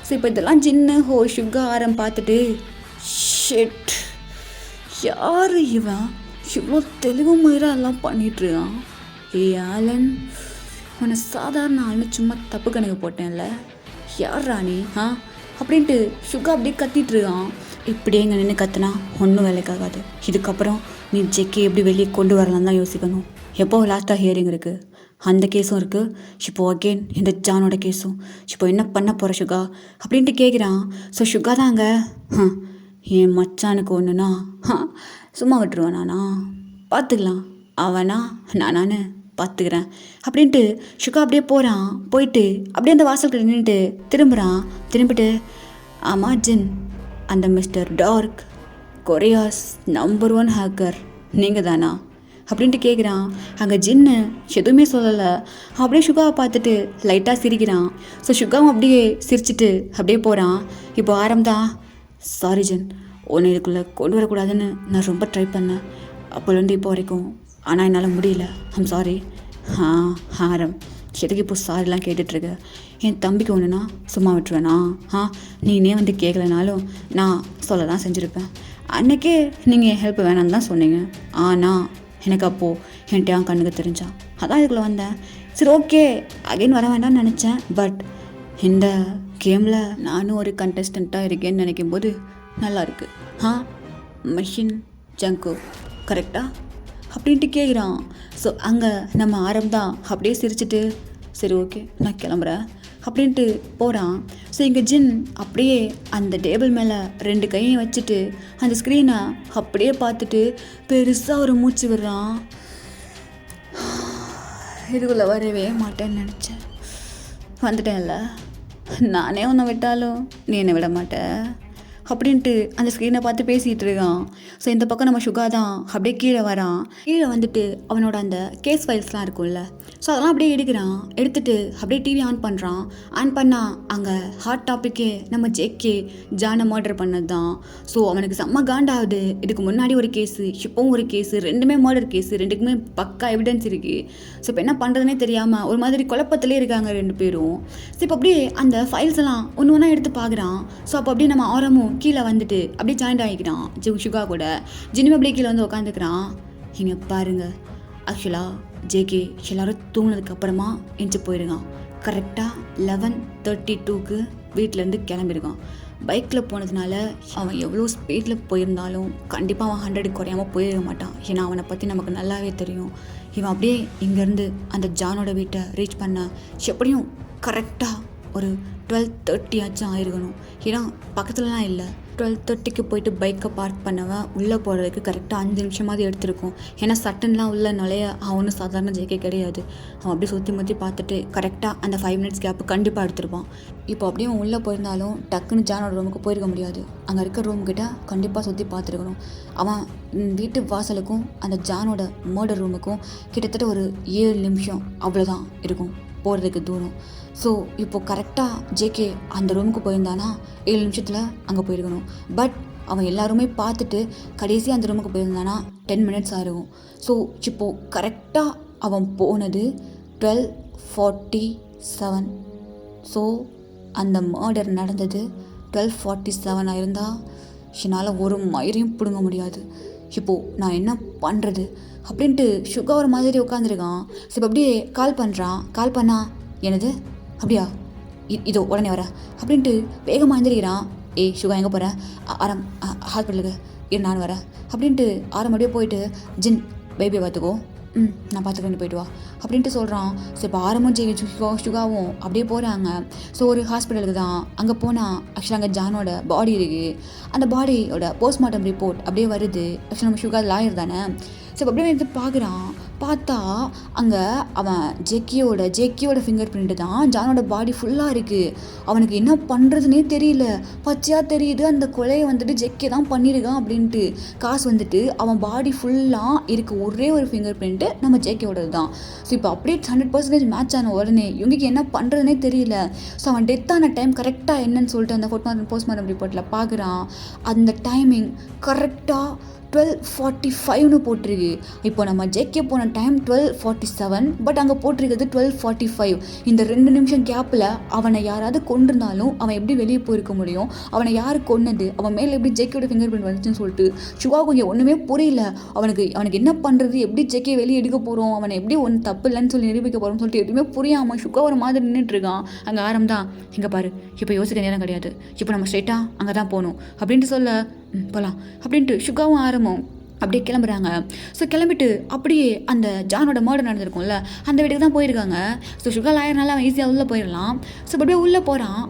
ஸோ இப்போ இதெல்லாம் ஜின்னு சுகா பார்த்துட்டு, ஷிட், யார் இவன் இவ்வளோ தெளிவு முயலாக எல்லாம் பண்ணிகிட்ருக்கான்? ஆலன், உன்னை சாதாரண ஆள்னு சும்மா தப்பு கணக்கு போட்டேன்ல, யார் ராணி அப்படின்ட்டு சுகா அப்படியே கத்திட்டுருக்கான். இப்படியே இங்கே நின்று கத்துனா ஒன்றும் வேலைக்காகாது. இதுக்கப்புறம் நீ ஜெக்கி எப்படி வெளியே கொண்டு வரலாம் தான் யோசிக்கணும். எப்போ லாஸ்ட்டாக ஹியரிங் இருக்குது, அந்த கேஸும் இருக்குது. இப்போ அகெயின் இந்த ஜானோட கேஸும். இப்போ என்ன பண்ண போகிற சுகா அப்படின்ட்டு கேட்குறான். ஸோ சுகா தாங்க, என் மச்சானுக்கு ஒன்றுனா சும்மா விட்டுருவானா, பார்த்துக்கலாம், அவனா நானு பார்த்துக்கிறேன் அப்படின்ட்டு சுகா அப்படியே போகிறான். போயிட்டு அப்படியே அந்த வாசல்கிட்ட நின்றுட்டு திரும்பிட்டு, ஆமாம் ஜின், அந்த மிஸ்டர் டார்க், கொரியாஸ் நம்பர் 1 ஹேக்கர் நீங்கள் தானா அப்படின்ட்டு கேட்குறான். அங்கே ஜின்னு எதுவுமே சொல்லலை. அப்படியே சுகாவை பார்த்துட்டு லைட்டாக சிரிக்கிறான். ஸோ சுகாவும் அப்படியே சிரிச்சிட்டு அப்படியே போகிறான். இப்போ ஆரம்பம், சாரி ஜின், ஒன்று இதுக்குள்ளே கொண்டு வரக்கூடாதுன்னு நான் ரொம்ப ட்ரை பண்ணேன் அப்போலேருந்து இப்போ வரைக்கும், ஆனால் என்னால் முடியல, ஐம் சாரி. ஆரம், எதுக்கு இப்போ சாரிலாம் கேட்டுட்ருக்க? என் தம்பிக்கு ஒன்றுனா சும்மா விட்டுருவேனா? நீனே வந்து கேட்கலனாலும் நான் சொல்ல தான் செஞ்சுருப்பேன். அன்றைக்கே நீங்கள் என் ஹெல்ப் வேணான்னு தான் சொன்னீங்க, ஆனால் எனக்கு அப்போது என்கிட்ட கண்ணுக்கு தெரிஞ்சான், அதான் இதுக்குள்ளே வந்தேன். சரி ஓகே, அகைன் வர வேண்டாம்னு நினச்சேன். பட் இந்த கேமில் நானும் ஒரு கண்டஸ்டண்ட்டாக இருக்கேன்னு நினைக்கும் போது நல்லா இருக்குது. மிஷின் ஜங்கு கரெக்டாக அப்படின்ட்டு கேட்குறான். ஸோ அங்கே நம்ம ஆரம்பம் அப்படியே சிரிச்சிட்டு, சரி ஓகே நான் கிளம்புறேன் அப்படின்ட்டு போகிறான். ஸோ இங்கே ஜின் அப்படியே அந்த டேபிள் மேலே 2 கையும் வச்சுட்டு அந்த ஸ்க்ரீனை அப்படியே பார்த்துட்டு பெருசாக ஒரு மூச்சு விடுறான். இதுக்குள்ளே வரவே மாட்டேன்னு நினச்சேன், வந்துட்டேன்ல, நானே உன்னை விட்டாலும் நீ என்னை விட மாட்டேன் அப்படின்ட்டு அந்த ஸ்க்ரீனை பார்த்து பேசிகிட்டு இருக்கான். ஸோ இந்த பக்கம் நம்ம சுகா தான் அப்படியே கீழே வரான். கீழே வந்துட்டு அவனோட அந்த கேஸ் ஃபைல்ஸ்லாம் இருக்கும்ல, ஸோ அதெல்லாம் அப்படியே எடுத்துட்டு அப்படியே டிவி ஆன் பண்ணுறான். ஆன் பண்ணால் அங்கே ஹாட் டாப்பிக்கே நம்ம ஜேகே ஜானை மர்டர் பண்ணது தான். ஸோ அவனுக்கு செம்ம காண்டாகுது. இதுக்கு முன்னாடி ஒரு கேஸு, இப்போவும் ஒரு கேஸு, 2மே மர்டர் கேஸு, 2க்குமே பக்கா எவிடன்ஸ் இருக்குது. ஸோ இப்போ என்ன பண்ணுறதுனே தெரியாமல் ஒரு மாதிரி குழப்பத்திலே இருக்காங்க 2 பேரும். ஸோ இப்போ அப்படியே அந்த ஃபைல்ஸ் எல்லாம் ஒன்று ஒன்றா எடுத்து பார்க்குறான். ஸோ அப்போ அப்படியே நம்ம ஆரமும் கீழே வந்துட்டு அப்படியே ஜாயிண்ட் ஆகிக்கிறான் சுகா கூட. ஜின்னுமே அப்படியே கீழே வந்து உட்காந்துக்கிறான். இங்கே பாருங்கள், ஆக்சுவலாக ஜேகே எல்லோரும் தூங்கினதுக்கப்புறமா எஞ்சி போயிருக்கான். கரெக்டாக 11:32க்கு வீட்டிலேருந்து கிளம்பியிருக்கான். பைக்கில் போனதுனால அவன் எவ்வளோ ஸ்பீடில் போயிருந்தாலும் கண்டிப்பாக அவன் 100 குறையாமல் போயிட மாட்டான். ஏன்னா அவனை பற்றி நமக்கு நல்லாவே தெரியும். இவன் அப்படியே இங்கேருந்து அந்த ஜானோட வீட்டை ரீச் பண்ண எப்படியும் கரெக்டாக ஒரு 12:30 ஆச்சும் ஆயிருக்கணும். ஏன்னா பக்கத்துலலாம் இல்லை. 12:30க்கு போயிட்டு பைக்கை பார்க் பண்ணவன் உள்ளே போகிறதுக்கு கரெக்டாக 5 நிமிஷமாவது எடுத்திருக்கும். ஏன்னா சட்டன்லாம் உள்ள நுழைய அவனும் சாதாரண ஜேகே கிடையாது. அவன் அப்படியே சுற்றி முற்றி பார்த்துட்டு கரெக்டாக அந்த 5 மினிட்ஸ் கேப்பு கண்டிப்பாக எடுத்திருப்பான். இப்போ அப்படியே அவன் உள்ளே போயிருந்தாலும் டக்குன்னு ஜானோட ரூமுக்கு போயிருக்க முடியாது. அங்கே இருக்க ரூம்கிட்ட கண்டிப்பாக சுற்றி பார்த்துருக்கணும். அவன் வீட்டு வாசலுக்கும் அந்த ஜானோட மர்டர் ரூமுக்கும் கிட்டத்தட்ட ஒரு 7 நிமிஷம் அவ்வளோதான் இருக்கும் போகிறதுக்கு தூரம். ஸோ இப்போது கரெக்டாக ஜேகே அந்த ரூமுக்கு போயிருந்தானா 7 நிமிஷத்தில் அங்கே போயிருக்கணும். பட் அவன் எல்லாருமே பார்த்துட்டு கடைசியாக அந்த ரூமுக்கு போயிருந்தானா 10 மினிட்ஸ் ஆயிருக்கும். ஸோ இப்போது கரெக்டாக அவன் போனது 12:47. ஸோ அந்த மர்டர் நடந்தது 12:47 இருந்தால் என்னால் ஒரு மயிரையும் பிடுங்க முடியாது. இப்போது நான் என்ன பண்ணுறது அப்படின்ட்டு சுகா ஒரு மாதிரி உட்காந்துருக்கான். இப்போ அப்படியே கால் பண்ணுறான். கால் பண்ணா எனது அப்படியா இதோ உடனே வர அப்படின்ட்டு வேகமாக எழுந்திரிக்கிறான். ஏய் சுகா எங்கே போகிறேன்? ஆரம் ஹாஸ்பிட்டலுக்கு இரு நான் வரேன் அப்படின்ட்டு ஆரம் அப்படியே போயிட்டு ஜின் பேபியை பார்த்துக்கோ, நான் பார்த்துக்கிட்டு போயிட்டு வா அப்படின்ட்டு சொல்கிறான். ஸோ இப்போ ஆரமும் சுகாவும் அப்படியே போகிறாங்க. ஸோ ஒரு ஹாஸ்பிட்டலுக்கு தான். அங்கே போனால் ஆக்சுவலாக அங்கே ஜானோட பாடி இருக்குது. அந்த பாடியோட போஸ்ட்மார்ட்டம் ரிப்போர்ட் அப்படியே வருது. ஆக்சுவலாக நம்ம சுகா லாயர் தானே. ஸோ அப்படியே எடுத்து பார்க்குறான். பார்த்தா அங்கே அவன் ஜேக்கியோட ஃபிங்கர் பிரிண்ட்டு தான் ஜானோட பாடி ஃபுல்லாக இருக்குது. அவனுக்கு என்ன பண்ணுறதுனே தெரியல. பச்சையாக தெரியுது அந்த கொலையை வந்துட்டு ஜெக்கே தான் பண்ணியிருக்கான் அப்படின்ட்டு. காசு வந்துட்டு அவன் பாடி ஃபுல்லாக இருக்குது. ஒரே ஒரு ஃபிங்கர் பிரிண்ட்டு நம்ம ஜேக்கியோடது தான். ஸோ இப்போ அப்படியே 100% மேட்ச் ஆன உடனே இவங்களுக்கு என்ன பண்ணுறதுனே தெரியல. ஸோ அவன் டெத்தான டைம் கரெக்டாக என்னன்னு சொல்லிட்டு அந்த போஸ்ட்மார்ட்டம் ரிப்போர்ட்டில் பார்க்குறான். அந்த டைமிங் கரெக்டாக 12:45 போட்டிருக்கு. இப்போ நம்ம ஜேகே போன டைம் 12:47, பட் அங்கே போட்டிருக்கிறது 12:45. இந்த 2 நிமிஷம் கேப்பில் அவனை யாராவது கொண்டிருந்தாலும் அவன் எப்படி வெளியே போயிருக்க முடியும்? அவனை யார் கொன்னது? அவன் மேலே எப்படி ஜேகேயோட ஃபிங்கர் பிரிண்ட் வந்துச்சுன்னு சொல்லிட்டு சுகா கொஞ்சம் ஒன்றுமே புரியல. அவனுக்கு என்ன பண்ணுறது? எப்படி ஜேகே வெளியே எடுக்க போகிறோம்? அவனை எப்படி ஒன்று தப்பு இல்லைன்னு சொல்லி நிரூபிக்க போகிறோம்னு சொல்லிட்டு எதுவுமே புரியாமல் சுகா ஒரு மாதிரி நின்றுட்டுருக்கான். அங்கே ஆரம்பம் இங்கே பாரு, இப்போ யோசிக்க நேரம் கிடையாது, இப்போ நம்ம ஸ்ட்ரெயிட்டாக அங்கே தான் போகணும் அப்படின்ட்டு சொல்ல போகலாம் அப்படின்ட்டு சுகாவும் ஆரம்பம் அப்படியே கிளம்புறாங்க. ஸோ கிளம்பிட்டு அப்படியே அந்த ஜானோட மர்டர் நடந்திருக்கும்ல அந்த வீட்டுக்கு தான் போயிருக்காங்க. ஸோ சுகா லாயர்னால அவன் ஈஸியாக உள்ளே போயிடலாம். ஸோ அப்படியே உள்ளே போகிறான்.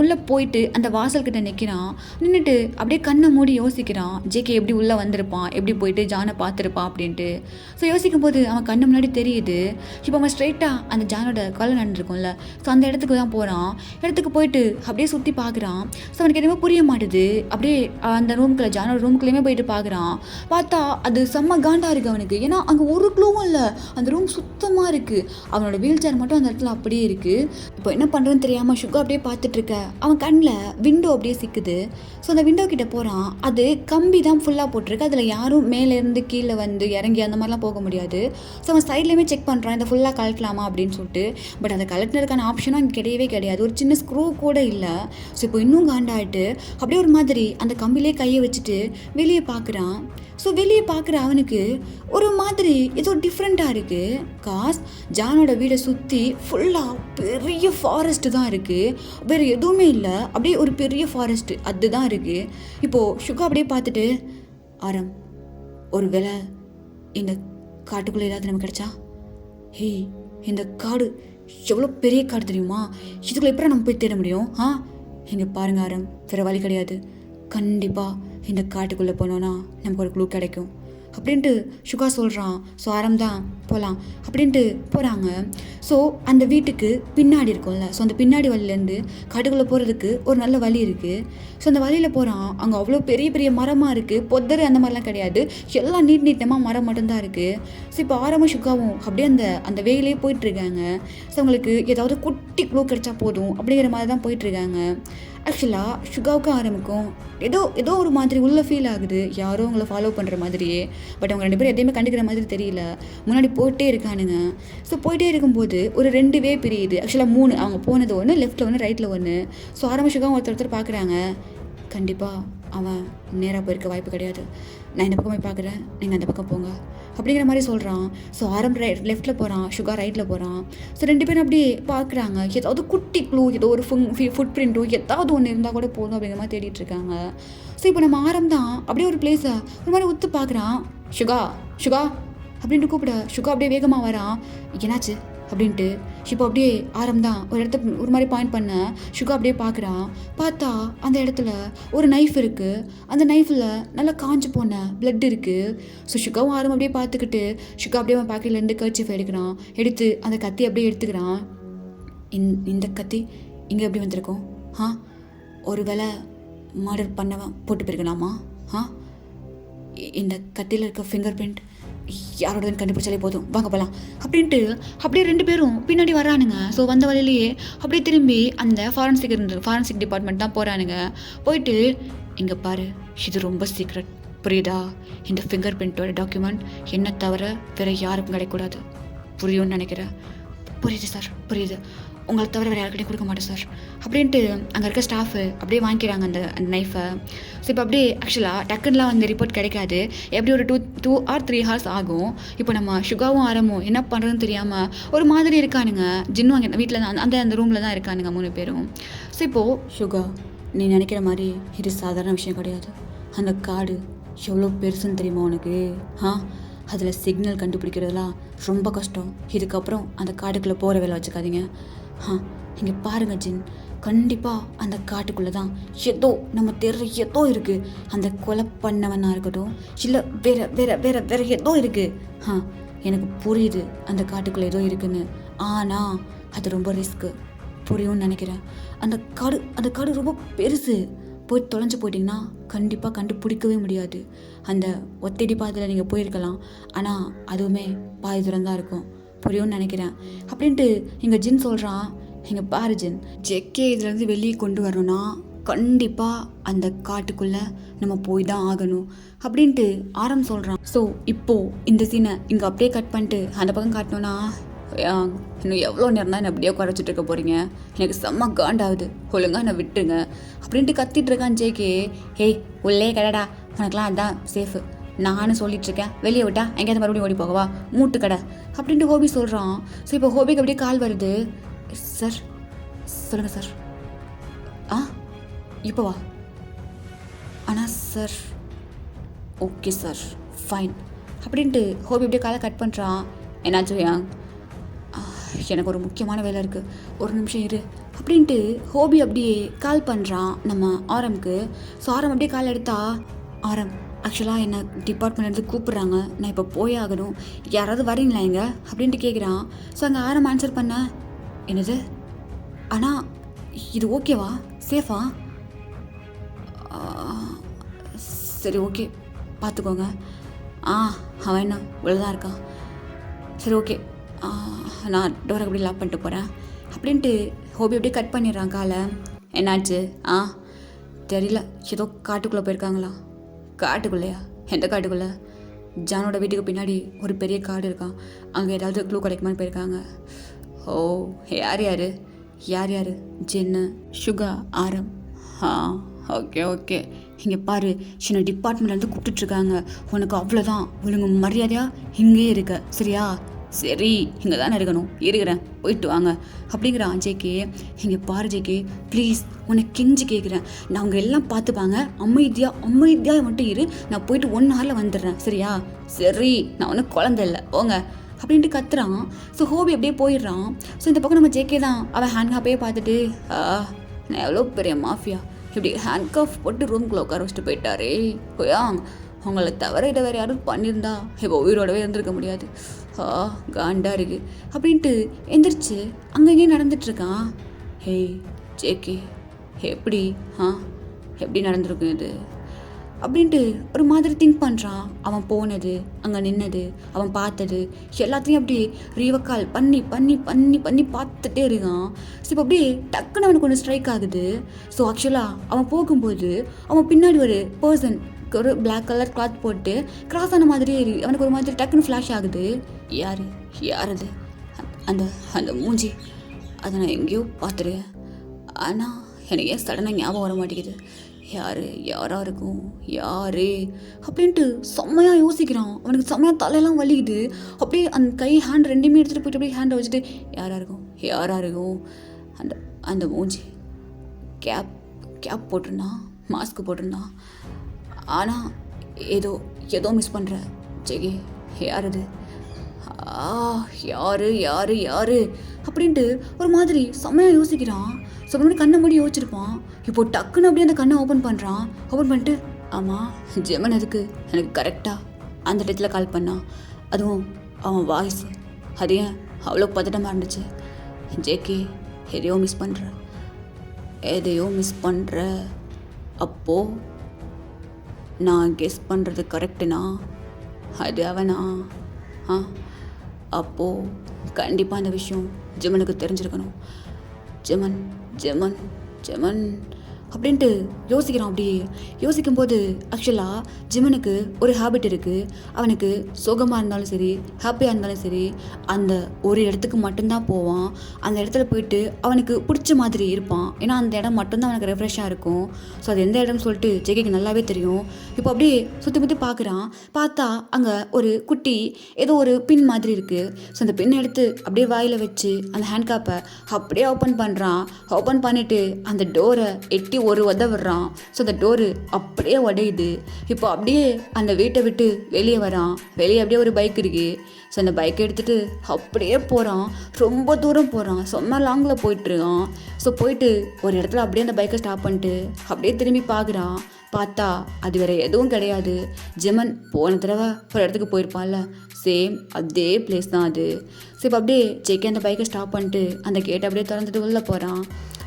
உள்ளே போயிட்டு அந்த வாசல்கிட்ட நிற்கிறான். நின்றுட்டு அப்படியே கண்ணை மூடி யோசிக்கிறான். ஜேகே எப்படி உள்ளே வந்திருப்பான், எப்படி போயிட்டு ஜானை பார்த்துருப்பான் அப்படின்ட்டு. ஸோ யோசிக்கும் போது அவன் கண்ணு முன்னாடி தெரியுது. இப்போ அவன் ஸ்ட்ரெயிட்டாக அந்த ஜானோட கொலை நடந்திருக்கும்ல, ஸோ அந்த இடத்துக்கு தான் போகிறான். இடத்துக்கு போயிட்டு அப்படியே சுற்றி பார்க்குறான். ஸோ அவனுக்கு எதுவுமே புரிய மாட்டுது. அப்படியே அந்த ரூம்குள்ளே ஜானோட ரூம்குள்ளேயுமே போயிட்டு பார்க்குறான். பார்த்தா அது செம்ம காண்டா இருக்கு அவனுக்கு. ஏன்னா அங்கே ஒரு க்ளூவும் இல்லை. அந்த ரூம் சுத்தமாக இருக்குது. அவனோட வீல் சேர் மட்டும் அந்த இடத்துல அப்படியே இருக்குது. இப்போ என்ன பண்ணுறதுன்னு தெரியாமல் சுகா அப்படியே பார்த்துட்டு இருக்க. அவன் கண்ணில் விண்டோ அப்படியே சிக்குது. ஸோ அந்த விண்டோ கிட்ட போகிறான். அது கம்பி தான் ஃபுல்லாக போட்டிருக்கு. அதில் யாரும் மேலேருந்து கீழே வந்து இறங்கி அந்த மாதிரிலாம் போக முடியாது. ஸோ அவன் சைட்லேயுமே செக் பண்ணுறான், இதை ஃபுல்லாக கலட்டலாமா அப்படின்னு சொல்லிட்டு. பட் அதை கலட்டினதுக்கான ஆப்ஷனும் அங்கே கிடையவே கிடையாது. ஒரு சின்ன ஸ்க்ரூ கூட இல்லை. ஸோ இப்போ இன்னும் காண்டாயிட்டு அப்படியே ஒரு மாதிரி அந்த கம்பிலே கையை வச்சுட்டு வெளியே பார்க்குறான். ஸோ வெளியே பார்க்குற அவனுக்கு ஒரு மாதிரி ஏதோ டிஃப்ரெண்ட்டாக இருக்குது. ஜானோட வீடை சுற்றி ஃபுல்லாக பெரிய ஃபாரஸ்ட்டு தான் இருக்குது. வேறு எதுவுமே இல்லை. அப்படியே ஒரு பெரிய ஃபாரஸ்ட்டு அதுதான் இருக்குது. இப்போது சுகா அப்படியே பார்த்துட்டு ஆரம், ஒரு வேளை இந்த காட்டுக்குள்ளே ஏதாவது நமக்கு கிடச்சா? ஹேய், இந்த காடு எவ்வளோ பெரிய காடு தெரியுமா? இதுக்குள்ளே எப்போ நம்ம போய் தேட முடியும்? இங்கே பாருங்க ஆரம், வேறு வழி கிடையாது. கண்டிப்பாக இந்த காட்டுக்குள்ளே போனோன்னா நமக்கு ஒரு க்ளூ கிடைக்கும் அப்படின்ட்டு சுகா சொல்கிறான். ஸோ ஆரம் தான் போகலாம் அப்படின்ட்டு போகிறாங்க. ஸோ அந்த வீட்டுக்கு பின்னாடி இருக்கும்ல, ஸோ அந்த பின்னாடி வழியிலேருந்து காட்டுக்குள்ளே போகிறதுக்கு ஒரு நல்ல வழி இருக்குது. ஸோ அந்த வழியில் போகிறான். அங்கே அவ்வளோ பெரிய பெரிய மரமாக இருக்குது. பொத்தரு அந்த மாதிரிலாம் கிடையாது. எல்லாம் நீட்டமாக மரம் மட்டும்தான் இருக்குது. ஸோ இப்போ ஆரமும் சுகாவும் அப்படியே அந்த வேலையே போயிட்டுருக்காங்க. ஸோ அவங்களுக்கு ஏதாவது குட்டி க்ளூ கிடைச்சா போதும் அப்படிங்கிற மாதிரி தான் போயிட்டுருக்காங்க. ஆக்சுவலாக சுகாவுக்கும் ஆரம்புக்கும் ஏதோ ஒரு மாதிரி உள்ள ஃபீல் ஆகுது. யாரோ அவங்கள ஃபாலோ பண்ணுற மாதிரியே. பட் அவங்க 2 பேரும் எதையுமே கண்டுக்கிற மாதிரி தெரியல. முன்னாடி போயிட்டே இருக்கானுங்க. ஸோ போயிட்டே இருக்கும்போது ஒரு 2 வே பிரியுது. ஆக்சுவலாக 3. அவங்க போனது ஒன்று, லெஃப்ட்டில் ஒன்று, ரைட்டில் ஒன்று. ஸோ ஆரம்ப சுகாவும் ஒருத்தர் பார்க்குறாங்க. கண்டிப்பாக அவன் நேராக போயிருக்க வாய்ப்பு கிடையாது. நான் இந்த பக்கம் போய் பார்க்குறேன், நீங்கள் அந்த பக்கம் போங்க அப்படிங்கிற மாதிரி சொல்கிறான். ஸோ ஆரம் லெஃப்ட்டில் போகிறான், சுகா ரைட்டில் போகிறான். ஸோ 2 பேரும் அப்படியே பார்க்குறாங்க. ஏதாவது குட்டி க்ளூ, ஏதோ ஒரு ஃபுட் பிரிண்ட்டோ ஏதாவது ஒன்று இருந்தால் கூட போதும் அப்படிங்கிற மாதிரி தேடிட்டு இருக்காங்க. ஸோ இப்போ நம்ம ஆரம் தான் அப்படியே ஒரு பிளேஸை ஒரு மாதிரி ஒத்து பார்க்குறான். சுகா சுகா அப்படின்ட்டு கூப்பிட சுகா அப்படியே வேகமாக வரான். என்னாச்சு அப்படின்ட்டு இப்போ அப்படியே ஆரம் தான் ஒரு இடத்த ஒரு மாதிரி பாயிண்ட் பண்ண சுகா அப்படியே பார்க்குறான். பார்த்தா அந்த இடத்துல ஒரு நைஃப் இருக்குது. அந்த நைஃபில் நல்லா காஞ்சு போன பிளட் இருக்குது. ஸோ சுகாவும் ஆரம் அப்படியே பார்த்துக்கிட்டு சுகா அப்படியே அவன் பாக்கெட்லேருந்து கர்ச்சீஃப் எடுக்கிறான். எடுத்து அந்த கத்தி அப்படியே எடுத்துக்கிறான். இந்த கத்தி இங்கே எப்படி வந்திருக்கும்? ஒரு வேளை மர்டர் பண்ணவன் போட்டு போயிருக்கலாமா? இந்த கத்தியில் இருக்க ஃபிங்கர் பிரிண்ட் யாரோடதுன்னு கண்டுபிடிச்சாலே போதும், வாங்க போகலாம் அப்படின்ட்டு அப்படியே 2 பேரும் பின்னாடி வரானுங்க. ஸோ வந்த வழியிலேயே அப்படியே திரும்பி அந்த ஃபாரன்சிக் டிபார்ட்மெண்ட் தான் போகிறானுங்க. போயிட்டு இங்கே பாரு, இது ரொம்ப சீக்ரெட், புரியுதா? இந்த ஃபிங்கர் பிரிண்ட்டோட டாக்குமெண்ட் என்ன தவிர வேறு யாருக்கும் கிடைக்கூடாது, புரியும்னு நினைக்கிறேன். புரியுது சார், புரியுது, உங்களை தவிர வேறு யாருக்கிட்டையும் கொடுக்க மாட்டேன் சார் அப்படின்ட்டு அங்கே இருக்க ஸ்டாஃபு அப்படியே வாங்கிக்கிறாங்க அந்த நைஃபை. ஸோ இப்போ அப்படியே ஆக்சுவலாக டக்குன்னுலாம் அந்த ரிப்போர்ட் கிடைக்காது. எப்படி ஒரு 2 or 3 hours ஆகும். இப்போ நம்ம சுகாவும் ஆரமும் என்ன பண்ணுறதுன்னு தெரியாமல் ஒரு மாதிரி இருக்கானுங்க. ஜின்னும் அங்கே வீட்டில் தான் அந்த ரூமில் தான் இருக்கானுங்க 3 பேரும். ஸோ இப்போது சுகா, நீ நினைக்கிற மாதிரி இது சாதாரண விஷயம் கிடையாது. அந்த காடு எவ்வளோ பெருசுன்னு தெரியுமா உனக்கு? அதில் சிக்னல் கண்டுபிடிக்கிறதுலாம் ரொம்ப கஷ்டம். இதுக்கப்புறம் அந்த காட்டுக்குள்ளே போகிற வேலை வச்சுக்காதீங்க. இங்கே பாருங்கள் ஜின், கண்டிப்பாக அந்த காட்டுக்குள்ளே தான் ஏதோ நம்ம தெரியற ஏதோ இருக்குது. அந்த கொலை பண்ணவனா இருக்கட்டும், இல்லை வேற வேற வேற வேற ஏதோ இருக்குது. எனக்கு புரியுது அந்த காட்டுக்குள்ளே ஏதோ இருக்குன்னு. ஆனால் அது ரொம்ப ரிஸ்க்கு, புரியும்னு நினைக்கிறேன். அந்த காடு ரொம்ப பெருசு. போய் தொலைஞ்சு போயிட்டிங்கன்னா கண்டிப்பாக கண்டுபிடிக்கவே முடியாது. அந்த ஒத்தடி பாதையில் நீங்கள் போயிருக்கலாம், ஆனால் அதுவுமே பாதி தூரம் தான் இருக்கும், புரியும்னு நினைக்கிறேன் அப்படின்ட்டு இங்கே ஜின் சொல்கிறான். இங்கே பாரு ஜின், ஜெக்கே இதுலேருந்து வெளியே கொண்டு வரணும்னா கண்டிப்பாக அந்த காட்டுக்குள்ளே நம்ம போய் தான் ஆகணும் அப்படின்ட்டு ஆரம் சொல்கிறான். ஸோ இப்போது இந்த சீனை இங்கே அப்படியே கட் பண்ணிட்டு அந்த பக்கம் காட்டினோன்னா, இன்னும் எவ்வளோ நேரம் தான் என்ன அப்படியே குறைச்சிட்டு இருக்க போகிறீங்க? எனக்கு செம்ம காண்டாகுது, ஒழுங்காக என்னை விட்டுருங்க அப்படின்ட்டு கத்திட்டு இருக்கான் ஜேகே. ஹேய், உள்ளே கடடா, உனக்குலாம் அதுதான் சேஃபு, நானும் சொல்லிகிட்ருக்கேன். வெளியே விட்டா எங்கேயாவது மறுபடியும் ஓடி போகவா, மூட்டு கடை அப்படின்ட்டு ஹோபி சொல்கிறான். ஸோ இப்போ ஹோபிக்கு அப்படியே கால் வருது. சார் சொல்லுங்கள் சார். இப்போ வா. ஆனால் சார், ஓகே சார், ஃபைன் அப்படின்ட்டு ஹோபி அப்படியே காலை கட் பண்ணுறான். என்னாச்சு யாங்? எனக்கு ஒரு முக்கியமான வேலை இருக்குது, ஒரு நிமிஷம் இரு அப்படின்ட்டு ஹோபி அப்படியே கால் பண்ணுறான் நம்ம ஆரம்க்கு. ஸோ ஆரம் அப்படியே கால் எடுத்தா, ஆரம் ஆக்சுவலாக என்னை டிபார்ட்மெண்ட்லேருந்து கூப்பிட்றாங்க, நான் இப்போ போய் ஆகணும், யாராவது வரீங்களா இங்கே அப்படின்ட்டு கேட்குறான். ஸோ அங்கே ஆரம் ஆன்சர் பண்ண, என்னது, ஆனால் இது ஓகேவா, சேஃபா? சரி ஓகே, பார்த்துக்கோங்க. அவன் என்ன இவ்வளோதான் இருக்கான், சரி ஓகே, நான் டோரை அப்படி லாக் பண்ணிட்டு போகிறேன் அப்படின்ட்டு ஹோபி அப்படியே கட் பண்ணிடுறான் காலை. என்னாச்சு? தெரியல, ஏதோ காட்டுக்குள்ளே போயிருக்காங்களா. காட்டுக்குள்ளேயா? எந்த காட்டுக்குள்ளே? ஜானோட வீட்டுக்கு பின்னாடி ஒரு பெரிய காடு இருக்கான், அங்கே ஏதாவது க்ளூ கிடைக்குமான்னு போயிருக்காங்க. ஓ, யார் யார் யார் யார்? ஜின்னு, சுகா, ஆரம். ஓகே ஓகே, இங்கே பாரு, சின்ன டிபார்ட்மெண்ட்லேருந்து கூப்பிட்டுட்ருக்காங்க, உனக்கு அவ்வளோதான், ஒழுங்கு மரியாதையாக இங்கே இருக்க, சரியா? சரி, இங்கே தானே இருக்கணும், இருக்கிறேன், போயிட்டு வாங்க அப்படிங்கிறான் ஜேகே. இங்கே பாரு ஜேகே, ப்ளீஸ் உனக்கு கெஞ்சி கேட்குறேன், நான் அவங்க எல்லாம் பார்த்துப்பாங்க, அமைதியாக மட்டும் இரு, நான் போயிட்டு 1 hourல வந்துடுறேன், சரியா? சரி, நான் ஒன்றும் குழந்தை இல்லை, போங்க அப்படின்ட்டு கத்துறான். ஸோ ஹோபி அப்படியே போயிடுறான். ஸோ இந்த பக்கம் நம்ம ஜேகே தான், அவன் ஹேண்ட்காப்பே பார்த்துட்டு, நான் எவ்வளோ பெரிய மாஃபியா, இப்படி ஹேண்ட்காஃப் போட்டு ரூம்குள்ளே உட்கார வச்சுட்டு போயிட்டாரே, போயாங், அவங்கள தவிர இதை வேறு யாரும் பண்ணியிருந்தா இப்போ உயிரோடவே இருந்திருக்க முடியாது, காண்டா இருக்கு அப்படின்ட்டு எந்திரிச்சு அங்கேயே நடந்துட்டுருக்கான். ஹேய் ஜேகே, எப்படி நடந்திருக்கும் இது அப்படின்ட்டு ஒரு மாதிரி திங்க் பண்ணுறான். அவன் போனது, அங்கே நின்னது, அவன் பார்த்தது எல்லாத்தையும் அப்படி ரீவக்கால் பண்ணி பண்ணி பண்ணி பண்ணி பார்த்துட்டே இருக்கான். ஸோ இப்போ அப்படியே டக்குன்னு அவனுக்கு ஒன்று ஸ்ட்ரைக் ஆகுது. ஸோ ஆக்சுவலாக அவன் போகும்போது அவன் பின்னாடி ஒரு பர்சன் ஒரு பிளாக் கலர் கிளாத் போட்டு கிராஸ் ஆன மாதிரியே அவனுக்கு ஒரு மாதிரி டக்குன்னு ஃப்ளாஷ் ஆகுது. யார் அது? அந்த மூஞ்சி, அதை நான் எங்கேயோ பார்த்துருக்கேன், ஆனால் எனக்கு ஏன் சடனாக ஞாபகம் வர மாட்டேங்குது. யாரா இருக்கும் யாரு அப்படின்ட்டு செம்மையாக யோசிக்கிறான். அவனுக்கு செம்மையாக தலையெல்லாம் வலிக்குது. அப்படியே அந்த கை ஹேண்ட் ரெண்டுமே எடுத்துகிட்டு போயிட்டு அப்படியே ஹேண்டை வச்சுட்டு யாரா இருக்கும் அந்த அந்த மூஞ்சி கேப் போட்டிருந்தான், மாஸ்க் போட்டிருந்தான். ஆனால் ஏதோ மிஸ் பண்ணுற ஜெகி. யார் அது? யாரு அப்படின்ட்டு ஒரு மாதிரி செம்மையாக யோசிக்கிறான். ஸோ அப்படி கண்ணை மூடி யோசிச்சிருப்பான். இப்போ டக்குன்னு அப்படியே அந்த கண்ணை ஓப்பன் பண்ணுறான். ஓப்பன் பண்ணிட்டு ஆமாம் ஜெமன் எதுக்கு எனக்கு கரெக்டாக அந்த இடத்துல கால் பண்ணான். அதுவும் அவன் வாய்ஸ் அது ஏன் அவ்வளோ பதட்டமாக இருந்துச்சு. ஜேகே எதையோ மிஸ் பண்ணுற அப்போது நான் கெஸ் பண்ணுறது கரெக்டுனா அது அவனா? அப்போது கண்டிப்பாக அந்த விஷயம் ஜெமனுக்கு தெரிஞ்சிருக்கணும். ஜெமன் அப்படின்ட்டு யோசிக்கிறான். அப்படியே யோசிக்கும்போது ஆக்சுவலாக ஜிமனுக்கு ஒரு ஹேபிட் இருக்குது. அவனுக்கு சோகமாக இருந்தாலும் சரி, ஹாப்பியாக இருந்தாலும் சரி, அந்த ஒரு இடத்துக்கு மட்டும்தான் போவான். அந்த இடத்துல போயிட்டு அவனுக்கு பிடிச்ச மாதிரி இருப்பான். ஏன்னா அந்த இடம் மட்டும்தான் அவனுக்கு ரெஃப்ரெஷ்ஷாக இருக்கும். ஸோ அது எந்த இடம்னு சொல்லிட்டு ஜெகேக்கு நல்லாவே தெரியும். இப்போ அப்படியே சுற்றி பார்க்குறான். பார்த்தா அங்கே ஒரு குட்டி ஏதோ ஒரு பின் மாதிரி இருக்குது. ஸோ அந்த பின்னை எடுத்து அப்படியே வாயில் வச்சு அந்த ஹேண்ட் காப்பை அப்படியே ஓப்பன் பண்ணுறான். ஓப்பன் பண்ணிவிட்டு அந்த டோரை எட்டி ஒரு விடுறான். ஸோ அந்த டோரு அப்படியே உடையுது. இப்போ அப்படியே அந்த வீட்டை விட்டு வெளியே வரான். வெளியே அப்படியே ஒரு பைக் இருக்கு. ஸோ அந்த பைக்கை எடுத்துகிட்டு அப்படியே போகிறான். ரொம்ப தூரம் போகிறான். செம்ம லாங்கில் போயிட்டுருக்கான். ஸோ போயிட்டு ஒரு இடத்துல அப்படியே அந்த பைக்கை ஸ்டாப் பண்ணிட்டு அப்படியே திரும்பி பார்க்குறான். பார்த்தா அது வேறு எதுவும் கிடையாது. ஜெமன் போன தடவை ஒரு இடத்துக்கு போயிருப்பான்ல, சேம் அதே பிளேஸ் தான் அது. ஸோ இப்போ அப்படியே ஜெகே அந்த பைக்கை ஸ்டாப் பண்ணிட்டு அந்த கேட்டை அப்படியே திறந்துட்டு உள்ளே போகிறான்.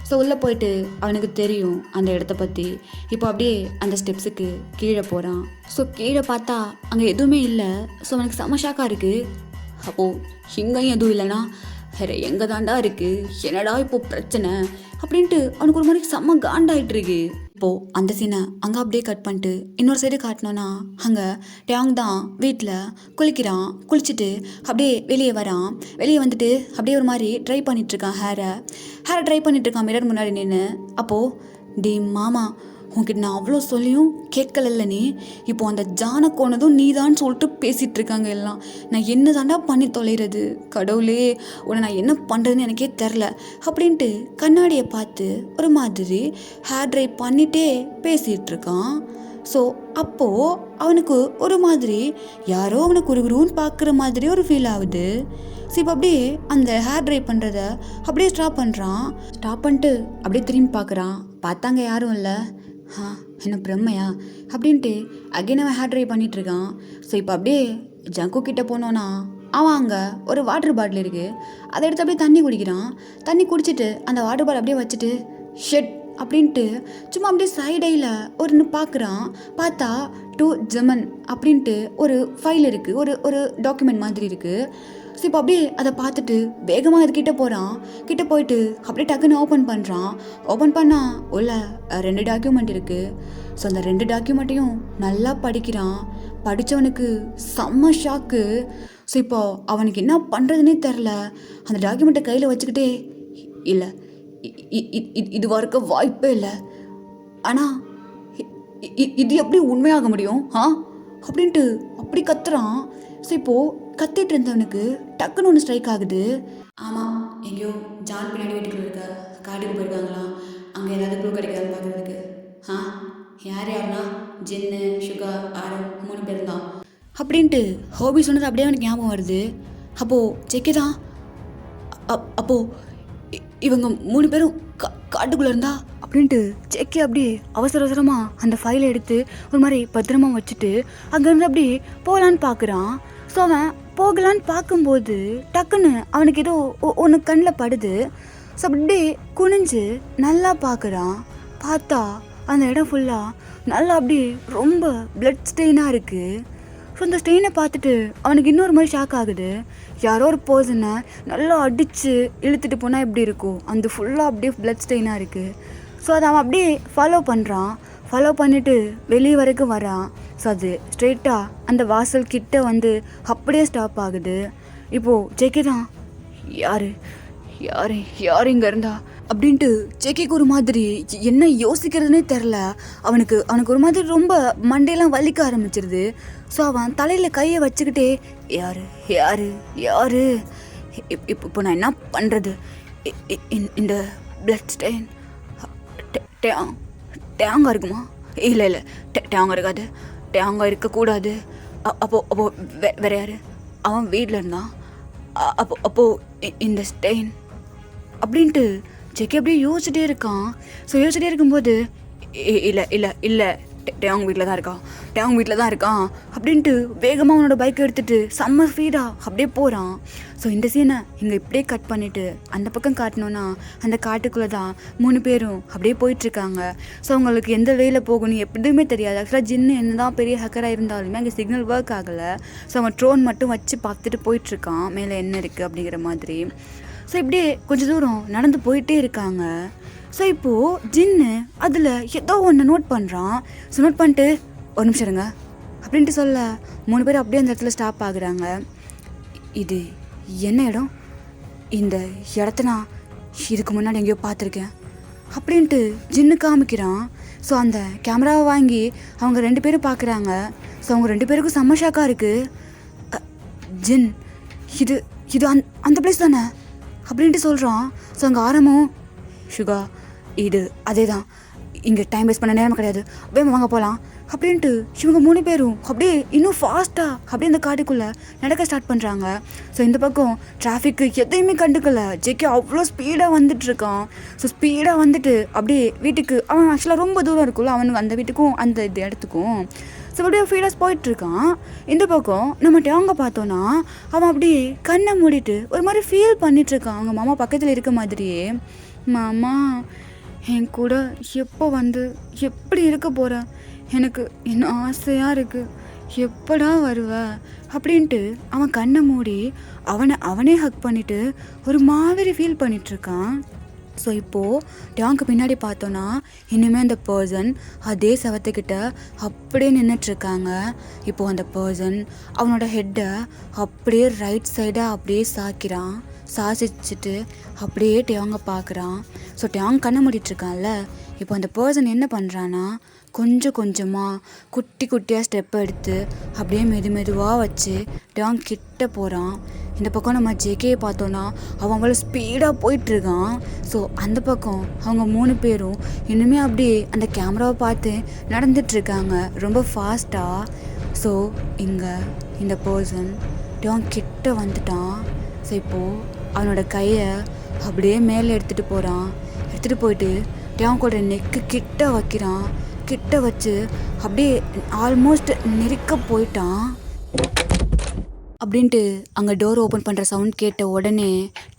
ஸோ உள்ளே போயிட்டு அவனுக்கு தெரியும் அந்த இடத்த பற்றி. இப்போ அப்படியே அந்த ஸ்டெப்ஸுக்கு கீழே போகிறான். ஸோ கீழே பார்த்தா அங்கே எதுவுமே இல்லை. ஸோ அவனுக்கு செம ஷாக்காக இருக்குது. அப்போது இங்கேயும் எதுவும் இல்லைன்னா வேறு எங்கே தாண்டா இருக்குது, என்னடா இப்போது பிரச்சனை அப்படின்ட்டு அவனுக்கு ஒரு மாதிரி செம்ம காண்டாயிட்ருக்கு. இப்போது அந்த சீனை அங்கே அப்படியே கட் பண்ணிட்டு இன்னொரு சைடு காட்டினோன்னா அங்கே டேங் தான் வீட்டில் குளிக்கிறான். குளிச்சுட்டு அப்படியே வெளியே வரான். வெளியே வந்துட்டு அப்படியே ஒரு மாதிரி ட்ரை பண்ணிகிட்ருக்கான். ஹேரை ட்ரை பண்ணிகிட்ருக்கான் மிரர் முன்னாடி நின்று. அப்போது டி மாமா, உன்கிட்ட நான் அவ்வளோ சொல்லியும் கேட்கல நீ. இப்போ அந்த ஜானை கோனதும் நீதான்னு சொல்லிட்டு பேசிகிட்டு இருக்காங்க எல்லாம். நான் என்ன தாண்டா பண்ணி தொலைகிறது, கடவுளே உன்னை நான் என்ன பண்ணுறதுன்னு எனக்கே தெரில அப்படின்ட்டு கண்ணாடியை பார்த்து ஒரு மாதிரி ஹேர் ட்ரை பண்ணிகிட்டே பேசிகிட்டு இருக்கான். ஸோ அப்போது அவனுக்கு ஒரு மாதிரி யாரோ அவனை குறுகுருன்னு பார்க்குற மாதிரி ஒரு ஃபீல் ஆகுது. ஸோ இப்போ அப்படியே அந்த ஹேர் ட்ரை பண்ணுறத அப்படியே ஸ்டாப் பண்ணுறான். ஸ்டாப் பண்ணிட்டு அப்படியே திரும்பி பார்க்குறான். பார்த்தாங்க யாரும் இல்லை. என்ன பிரம்மையா அப்படின்ட்டு அகைன் அவன் ஹேர் ட்ரை பண்ணிகிட்ருக்கான். ஸோ இப்போ அப்படியே ஜங்கு கிட்டே போனோன்னா அவன் அங்கே ஒரு வாட்டர் பாட்டில் இருக்குது. அதை எடுத்து அப்படியே தண்ணி குடிக்கிறான். தண்ணி குடிச்சிட்டு அந்த வாட்டர் பாட்டில் அப்படியே வச்சுட்டு ஷெட் அப்படின்ட்டு சும்மா அப்படியே சைடையில் ஒன்று பார்க்குறான். பார்த்தா டு ஜெமன் அப்படின்ட்டு ஒரு ஃபைல் இருக்குது, ஒரு டாக்குமெண்ட் மாதிரி இருக்குது. ஸோ இப்போ அப்படியே அதை பார்த்துட்டு வேகமாக அது கிட்டே போகிறான். கிட்டே போயிட்டு அப்படியே டக்குன்னு ஓப்பன் பண்ணுறான். ஓப்பன் பண்ணால் உள்ள 2 டாக்குமெண்ட் இருக்குது. ஸோ அந்த 2 டாக்குமெண்ட்டையும் நல்லா படிக்கிறான். படித்தவனுக்கு செம்ம ஷாக்கு. ஸோ இப்போ அவனுக்கு என்ன பண்ணுறதுனே தெரில. அந்த டாக்குமெண்ட்டை கையில் வச்சுக்கிட்டே இல்லை இது வரைக்க வாய்ப்பே இல்லை, ஆனால் இது எப்படி உண்மையாக முடியும் அப்படின்ட்டு அப்படி கத்துறான். ஸோ இப்போது கத்திட்டு இருந்தவனுக்கு டக்குன்னு ஒன்று ஸ்ட்ரைக் ஆகுது. ஆமாம், எங்கேயோ ஜான் பின்னாடி வீட்டுக்குள்ள இருக்க காட்டுக்கு போயிருக்காங்களாம். அங்கே ஏதாவது க்ளூ கிடைக்காதுன்னு பார்க்குறதுக்கு. யாருன்னா ஜின்னு, சுகா, ஆரம் 3 பேர் தான் அப்படின்ட்டு ஹோபி சொன்னது அப்படியே அவனுக்கு ஞாபகம் வருது. அப்போது செக்கே தான். அப்போது இவங்க 3 பேரும் காட்டுக்குள்ளே இருந்தா அப்படின்ட்டு செக்கே அப்படியே அவசரமாக அந்த ஃபைலை எடுத்து ஒரு மாதிரி பத்திரமா வச்சுட்டு அங்கேருந்து அப்படியே போகலான்னு பார்க்குறான். ஸோ அவன் போகலான்னு பார்க்கும்போது டக்குன்னு அவனுக்கு ஏதோ ஒன்று கண்ணில் படுது. ஸோ அப்படியே குனிஞ்சு நல்லா பார்க்குறான். பார்த்தா அந்த இடம் ஃபுல்லாக நல்லா அப்படியே ரொம்ப பிளட் ஸ்டெயினாக இருக்குது. ஸோ அந்த ஸ்டெயினை பார்த்துட்டு அவனுக்கு இன்னொரு மாதிரி ஷாக் ஆகுது. யாரோ ஒரு பர்சனை நல்லா அடித்து இழுத்துட்டு போனால் எப்படி இருக்கும், அந்த ஃபுல்லாக அப்படியே பிளட் ஸ்டெயினாக இருக்குது. ஸோ அதை அவன் அப்படியே ஃபாலோ பண்ணுறான். ஃபாலோ பண்ணிவிட்டு வெளியே வரைக்கும் வரான். ஸோ அது ஸ்ட்ரெயிட்டாக அந்த வாசல் கிட்ட வந்து அப்படியே ஸ்டாப் ஆகுது. இப்போது ஜெகே தான் யார் இங்கே இருந்தா அப்படின்ட்டு ஜேகேக்கு ஒரு மாதிரி என்ன யோசிக்கிறதுனே தெரில. அவனுக்கு ஒரு மாதிரி ரொம்ப மண்டையெல்லாம் வலிக்க ஆரம்பிச்சிருது. ஸோ அவன் தலையில் கையை வச்சுக்கிட்டே யாரு யாரு யாரு இப்போ நான் என்ன பண்ணுறது? இந்த பிளட் ஸ்டெயின் டேங்காக இருக்குமா? இல்லை டேங்காக இருக்காது, டேங்காக இருக்கக்கூடாது. அப்போ வேற யாரு? அவன் வீட்டில் இருந்தான். அப்போ இந்த ஸ்டெயின் அப்படின்ட்டு ஜெக்கி அப்படியே யோசிச்சுட்டே இருக்கான். ஸோ யோசிச்சுட்டே இருக்கும்போது இல்லை டேங் வீட்டில் தான் இருக்கான் அப்படின்ட்டு வேகமாக அவனோட பைக்கை எடுத்துகிட்டு செம்ம ஸ்பீடாக அப்படியே போகிறான். ஸோ இந்த சீனை இங்கே இப்படியே கட் பண்ணிவிட்டு அந்த பக்கம் காட்டினோன்னா அந்த காட்டுக்குள்ளே தான் 3 பேரும் அப்படியே போயிட்டுருக்காங்க. ஸோ அவங்களுக்கு எந்த வேலை போகணும் எப்படியுமே தெரியாது. ஆக்சுவலாக ஜின்னு என்ன தான் பெரிய ஹக்கராக இருந்தாலுமே அங்கே சிக்னல் ஒர்க் ஆகலை. ஸோ அவன் ட்ரோன் மட்டும் வச்சு பார்த்துட்டு போயிட்டுருக்கான் மேலே என்ன இருக்குது அப்படிங்கிற மாதிரி. ஸோ இப்படியே கொஞ்சம் தூரம் நடந்து போயிட்டே இருக்காங்க. ஸோ இப்போது ஜின்னு அதில் ஏதோ ஒன்று நோட் பண்ணுறான். ஸோ நோட் பண்ணிட்டு ஒரு நிமிஷம் இருங்க அப்படின்ட்டு சொல்ல 3 பேர் அப்படியே அந்த இடத்துல ஸ்டாப் ஆகுறாங்க. இது என்ன இடம்? இந்த இடத்த நான் இதுக்கு முன்னாடி எங்கேயோ பார்த்துருக்கேன் அப்படின்ட்டு ஜின்னு காமிக்கிறான். ஸோ அந்த கேமராவை வாங்கி அவங்க 2 பேரும் பார்க்குறாங்க. ஸோ அவங்க 2 பேருக்கும் செம்ம ஷாக்காக இருக்குது. ஜின் இது அந்த பிளேஸ் தானே அப்படின்ட்டு சொல்கிறான். ஸோ அங்கே ஆரம்பம் சுகா இது அதே தான், இங்கே டைம் வேஸ்ட் பண்ண நேரம் கிடையாது, வேமா வாங்க போகலாம் அப்படின்ட்டு இவங்க 3 பேரும் அப்படியே இன்னும் ஃபாஸ்ட்டாக அப்படியே இந்த காட்டுக்குள்ளே நடக்க ஸ்டார்ட் பண்ணுறாங்க. ஸோ இந்த பக்கம் டிராஃபிக்கு எதையுமே கண்டுக்கல. ஜெக்கி அவ்வளோ ஸ்பீடாக வந்துட்டுருக்கான். ஸோ ஸ்பீடாக வந்துட்டு அப்படியே வீட்டுக்கு அவன் ஆக்சுவலாக ரொம்ப தூரம் இருக்குல்ல அவனுக்கு அந்த வீட்டுக்கும் அந்த இது இடத்துக்கும். ஸோ அப்படியே ஃபீடாக போயிட்டுருக்கான். இந்த பக்கம் நம்ம டேங்க பார்த்தோன்னா அவன் அப்படியே கண்ணை மூடிட்டு ஒரு மாதிரி ஃபீல் பண்ணிகிட்ருக்கான் அவங்க மாமா பக்கத்தில் இருக்க மாதிரியே. மாமா என் கூட எப்போ வந்து எப்படி இருக்க போகிற? எனக்கு என்ன ஆசையாக இருக்குது, எப்படா வருவ அப்படின்ட்டு அவன் கண்ணை மூடி அவனே ஹக் பண்ணிவிட்டு ஒரு மாதிரி ஃபீல் பண்ணிகிட்ருக்கான். ஸோ இப்போது டேங்க்கு பின்னாடி பார்த்தோன்னா இனிமேல் அந்த பர்சன் அதே சவத்துக்கிட்ட அப்படியே நின்றுட்டுருக்காங்க. இப்போது அந்த பர்சன் அவனோட ஹெட்டை அப்படியே ரைட் சைடாக அப்படியே சாசிச்சுட்டு அப்படியே டேங்க பார்க்குறான். ஸோ டேங் கண்ணை மூடிட்டுருக்கான்ல. இப்போ அந்த பர்சன் என்ன பண்ணுறான்னா கொஞ்சமாக குட்டியாக ஸ்டெப் எடுத்து அப்படியே மெதுவாக வச்சு டேங் கிட்ட போகிறான். இந்த பக்கம் நம்ம ஜேகேயை பார்த்தோன்னா அவன் அவ்வளோ ஸ்பீடாக போயிட்டுருக்கான். ஸோ அந்த பக்கம் அவங்க 3 பேரும் இன்னுமே அப்படியே அந்த கேமராவை பார்த்து நடந்துட்டுருக்காங்க ரொம்ப ஃபாஸ்ட்டாக. ஸோ இங்கே இந்த பர்சன் டேங் கிட்ட வந்துட்டான். ஸோ இப்போது அவனோட கையை அப்படியே மேலே எடுத்துகிட்டு போயிட்டு டேங்கோட நெக்கு கிட்ட வைக்கிறான். கிட்ட வச்சு அப்படியே ஆல்மோஸ்ட் நெருக்க போயிட்டான். அப்படின்ட்டு அங்கே டோர் ஓப்பன் பண்ணுற சவுண்ட் கேட்ட உடனே